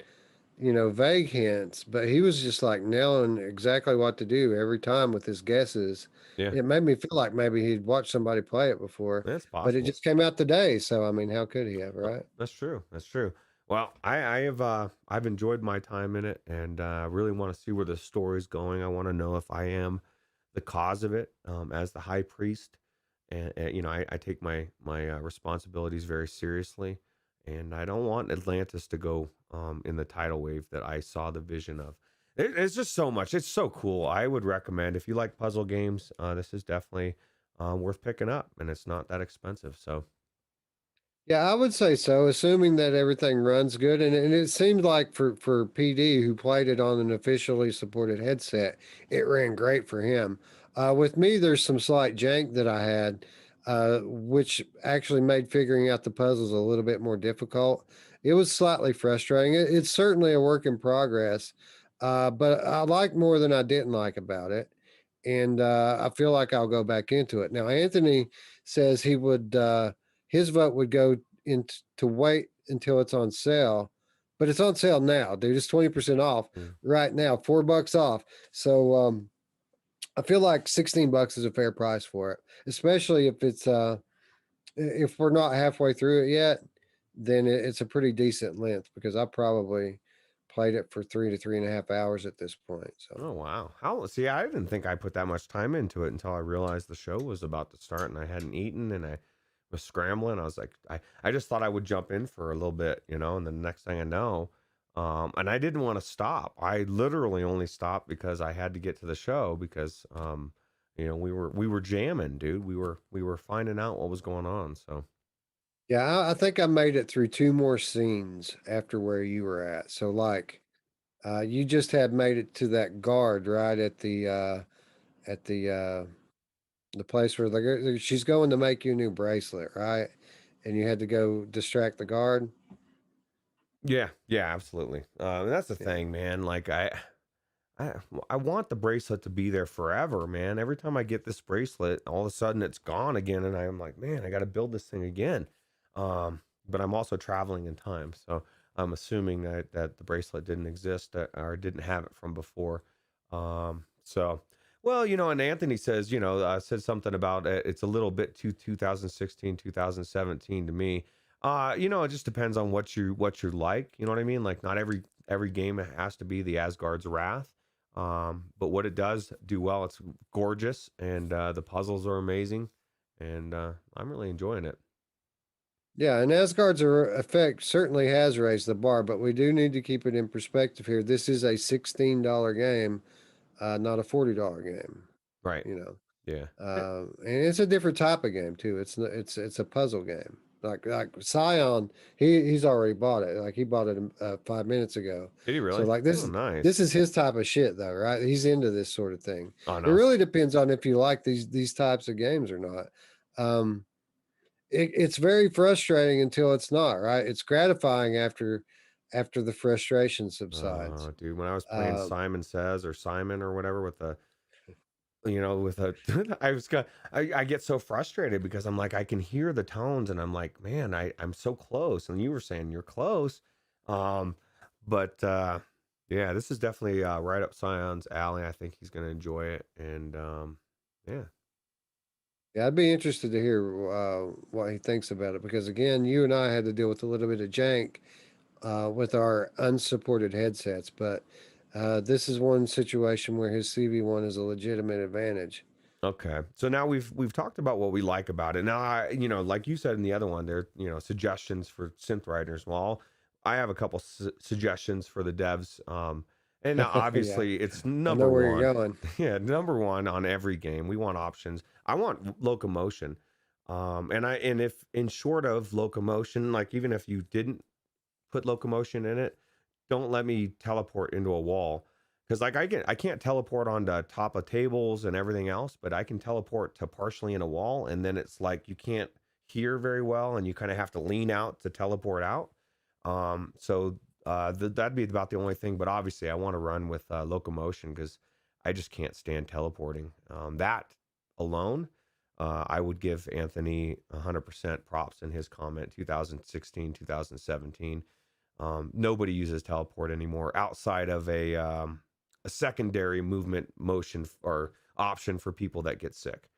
you know, vague hints, but he was just like nailing exactly what to do every time with his guesses. yeah, It made me feel like maybe he'd watched somebody play it before, that's but it possible. just came out today. So I mean, how could he have, right? That's true. That's true. Well, I have I've enjoyed my time in it, and really want to see where the story's going. I want to know if I am the cause of it, as the high priest, and you know I take my responsibilities very seriously, and I don't want Atlantis to go in the tidal wave that I saw the vision of. It's just so much. It's so cool. I would recommend if you like puzzle games. This is definitely worth picking up, and it's not that expensive. So Yeah, I would say so, assuming that everything runs good. And it seemed like for PD, who played it on an officially supported headset, it ran great for him. With me, there's some slight jank that I had, which actually made figuring out the puzzles a little bit more difficult. It was slightly frustrating. It's certainly a work in progress, but I like more than I didn't like about it. And I feel like I'll go back into it. Now, Anthony says he would. His vote would go in to wait until it's on sale, but it's on sale now, dude. It's 20% off Mm. right now, $4 off. So I feel like $16 is a fair price for it, especially if it's if we're not halfway through it yet, then it's a pretty decent length because I probably played it for 3 to 3.5 hours at this point. So Oh wow! How see? I didn't think I put that much time into it until I realized the show was about to start, and I hadn't eaten, and I was scrambling. I was like, I just thought I would jump in for a little bit, you know, and then the next thing I know, and I didn't want to stop. I literally only stopped because I had to get to the show because, you know, we were jamming, dude. We were finding out what was going on. So yeah, I think I made it through two more scenes after where you were at. So like you just had made it to that guard right at the place where she's going to make you a new bracelet, right? And you had to go distract the guard. yeah, yeah, absolutely. And that's the Yeah. thing, man. Like I I want the bracelet to be there forever, man. Every time I get this bracelet, all of a sudden it's gone again, and I'm like, man, I got to build this thing again. But I'm also traveling in time, so I'm assuming that the bracelet didn't exist or didn't have it from before. So, well, you know, and Anthony says, you know, said something about it's a little bit too 2016, 2017 to me. You know, it just depends on what you like. You know what I mean? Like, not every game has to be the Asgard's Wrath. But what it does do well, it's gorgeous, and the puzzles are amazing, and I'm really enjoying it. Yeah, and effect certainly has raised the bar, but we do need to keep it in perspective here. This is a $16 game, not a $40 game. Right. You know, Yeah. and it's a different type of game too. It's a puzzle game. Like Scion, he's already bought it. Like he bought it 5 minutes ago. Did he So really? like Oh, this nice. is his type of shit though, right? He's into this sort of thing. Oh, It no. really depends on if you like these types of games or not. Um, it's very frustrating until it's not, right? It's gratifying after the frustration subsides. Dude, when I was playing Um, Simon Says or Simon or whatever with the, you know, with a, I was got, I get so frustrated because I'm like, I can hear the tones and I'm like, man, I'm so close. And you were saying you're close. Um, but, yeah, this is definitely right up Sion's alley. I think he's going to enjoy it. And, yeah. Yeah, I'd be interested to hear what he thinks about it because again, you and I had to deal with a little bit of jank with our unsupported headsets, but this is one situation where his CV1 is a legitimate advantage. Okay. So now we've talked about what we like about it. Now you know, like you said in the other one, there, you know, suggestions for Synth Riders. Well, I have a couple suggestions for the devs. And now Yeah, obviously it's I know number where you're one. going. Yeah, number one on every game. We want options. I want locomotion. And if in short of locomotion, like even if you didn't put locomotion in it, don't let me teleport into a wall. Because like I can't teleport onto top of tables and everything else, but I can teleport to partially in a wall, and then it's like you can't hear very well, and you kind of have to lean out to teleport out. That'd be about the only thing. But obviously, I want to run with locomotion because I just can't stand teleporting. That alone, I would give Anthony 100% props in his comment. 2016, 2017. Nobody uses teleport anymore outside of a secondary movement motion or option for people that get sick.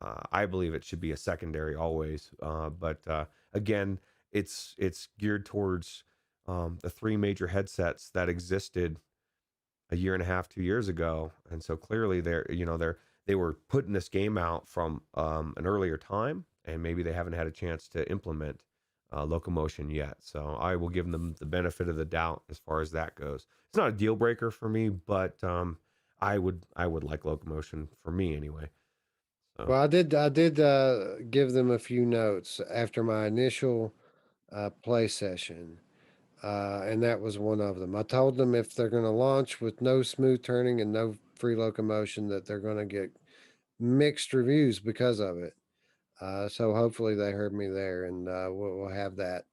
I believe it should be a secondary always. But again, it's geared towards the three major headsets that existed a year and a half, 2 years ago, and so clearly they were putting this game out from an earlier time, and maybe they haven't had a chance to implement locomotion yet. So I will give them the benefit of the doubt as far as that goes. It's not a deal breaker for me, but I would like locomotion for me anyway. So Well, I did give them a few notes after my initial play session. And that was one of them. I told them if they're going to launch with no smooth turning and no free locomotion, that they're going to get mixed reviews because of it. So hopefully they heard me there, and we'll have that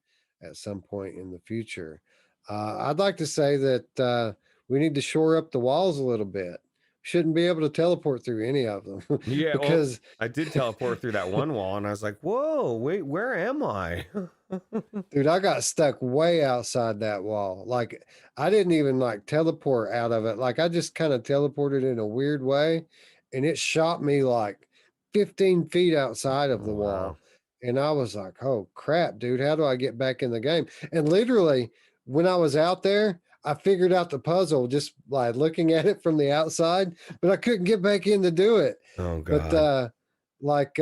at some point in the future. I'd like to say that we need to shore up the walls a little bit. Shouldn't be able to teleport through any of them Yeah, well, because, I did teleport through that one wall, and I was like, "Whoa, wait, where am I?" dude, I got stuck way outside that wall. Like I didn't even like teleport out of it. Like I just kind of teleported in a weird way, and it shot me like 15 feet outside of Oh the wow. wall. And I was like, oh crap, dude, how do I get back in the game? And literally, when I was out there, I figured out the puzzle just like looking at it from the outside, but I couldn't get back in to do it. Oh But god. like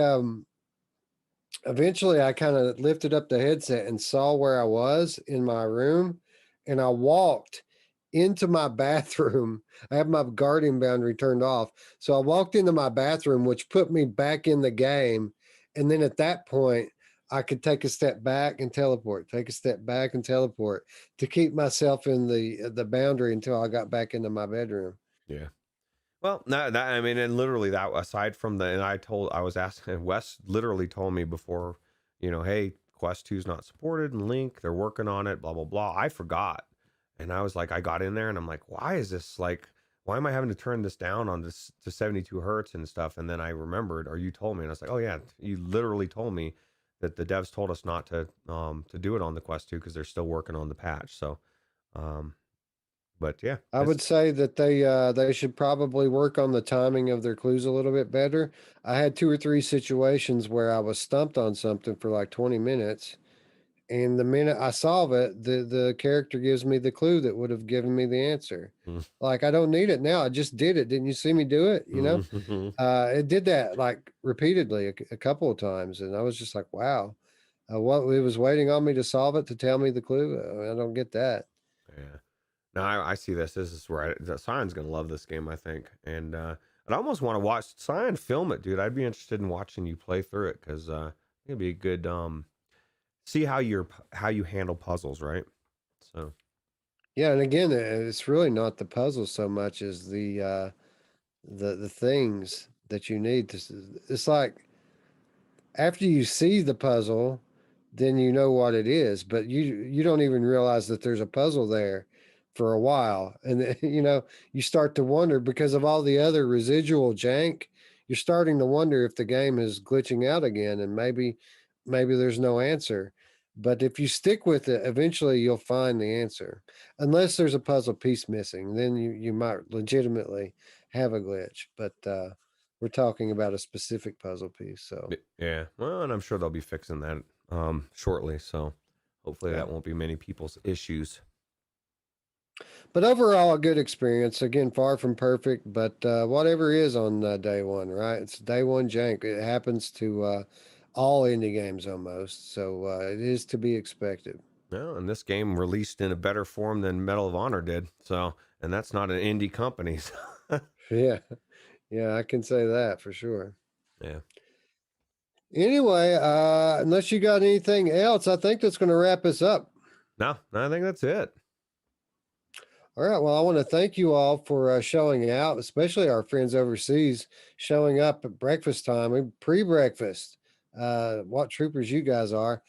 eventually I kind of lifted up the headset and saw where I was in my room, and I walked into my bathroom. I have my guardian boundary turned off. So I walked into my bathroom, which put me back in the game. And then at that point, I could take a step back and teleport, take a step back and teleport to keep myself in the boundary until I got back into my bedroom. Yeah. Well, no, that I mean, and literally that aside from the, and I was asking, Wes literally told me before, hey, Quest 2's not supported and Link, they're working on it, blah, blah, blah. I forgot. And I was like, I got in there and I'm like, why is this like, why am I having to turn this down on this to 72 hertz and stuff? And then I remembered, or you told me, and I was like, oh yeah, you literally told me that the devs told us not to do it on the Quest 2 because they're still working on the patch. So, um, but yeah, I would say that they should probably work on the timing of their clues a little bit better. I had two or three situations where I was stumped on something for like 20 minutes, and the minute I solve it, the character gives me the clue that would have given me the answer. Like I don't need it now. I just did it. Didn't you see me do it? It did that like repeatedly a couple of times, and I was just like, wow. What it was waiting on me to solve it to tell me the clue. I don't get that. yeah. No, I see this. This is where Sion's gonna love this game, I think, and I almost want to watch Sion film it, dude. I'd be interested in watching you play through it because it'd be a good see how you handle puzzles, right? So Yeah, and again, it's really not the puzzle so much as the things that you need to. It's like after you see the puzzle, then you know what it is, but you don't even realize that there's a puzzle there for a while, and then, you start to wonder because of all the other residual jank. You're starting to wonder if the game is glitching out again, and maybe there's no answer. But if you stick with it, eventually you'll find the answer. Unless there's a puzzle piece missing, then you might legitimately have a glitch. But we're talking about a specific puzzle piece, so yeah, well, and I'm sure they'll be fixing that shortly. So hopefully yeah. that won't be many people's issues. But overall, a good experience. Again, far from perfect, but whatever is on day one, right? It's day one jank. It happens to all indie games almost, so it is to be expected. No, and this game released in a better form than Medal of Honor did. So, and that's not an indie company. So. Yeah, yeah, I can say that for sure. Yeah. Anyway, unless you got anything else, I think that's going to wrap us up. No, I think that's it. All right. Well, I want to thank you all for showing out, especially our friends overseas showing up at breakfast time, pre-breakfast. What troopers you guys are.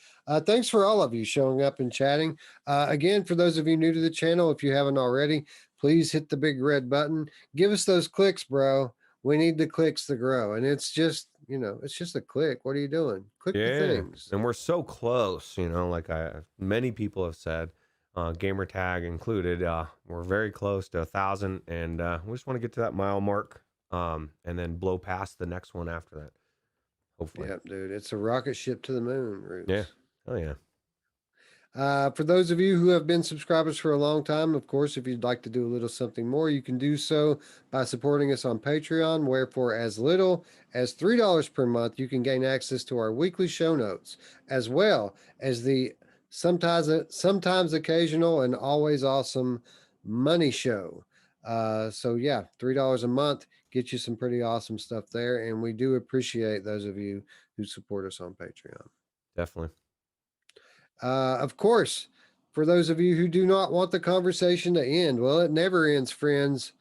Thanks for all of you showing up and chatting. Again, for those of you new to the channel, if you haven't already, please hit the big red button. Give us those clicks, bro. We need the clicks to grow. And it's just, it's just a click. What are you doing? Click the Yeah, things. and we're so close, like many people have said, gamer tag included. We're very close to 1,000, and we just want to get to that mile mark, and then blow past the next one after that. Hopefully. Yep, dude. It's a rocket ship to the moon, Yeah. Roots. Oh yeah. For those of you who have been subscribers for a long time, of course, if you'd like to do a little something more, you can do so by supporting us on Patreon, where for as little as $3 per month, you can gain access to our weekly show notes, as well as the sometimes occasional and always awesome money show. So yeah, $3 a month gets you some pretty awesome stuff there, and we do appreciate those of you who support us on Patreon. Definitely. Of course, for those of you who do not want the conversation to end, well, it never ends, friends,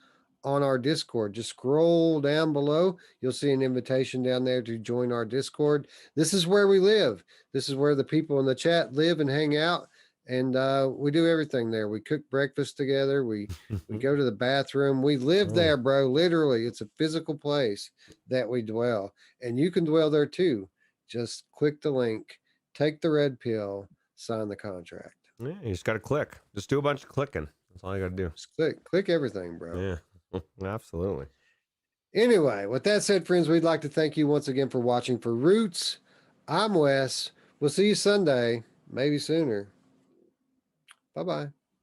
on our Discord. Just scroll down below. You'll see an invitation down there to join our Discord. This is where we live. This is where the people in the chat live and hang out. And we do everything there. We cook breakfast together. We go to the bathroom. We live there, bro. Literally, it's a physical place that we dwell. And you can dwell there too. Just click the link, take the red pill, sign the contract. Yeah, you just got to click. Just do a bunch of clicking. That's all you got to do. Just click everything, bro. Yeah, absolutely. Anyway, with that said, friends, we'd like to thank you once again for watching. For Ruuts, I'm Wes. We'll see you Sunday, maybe sooner. Bye-bye.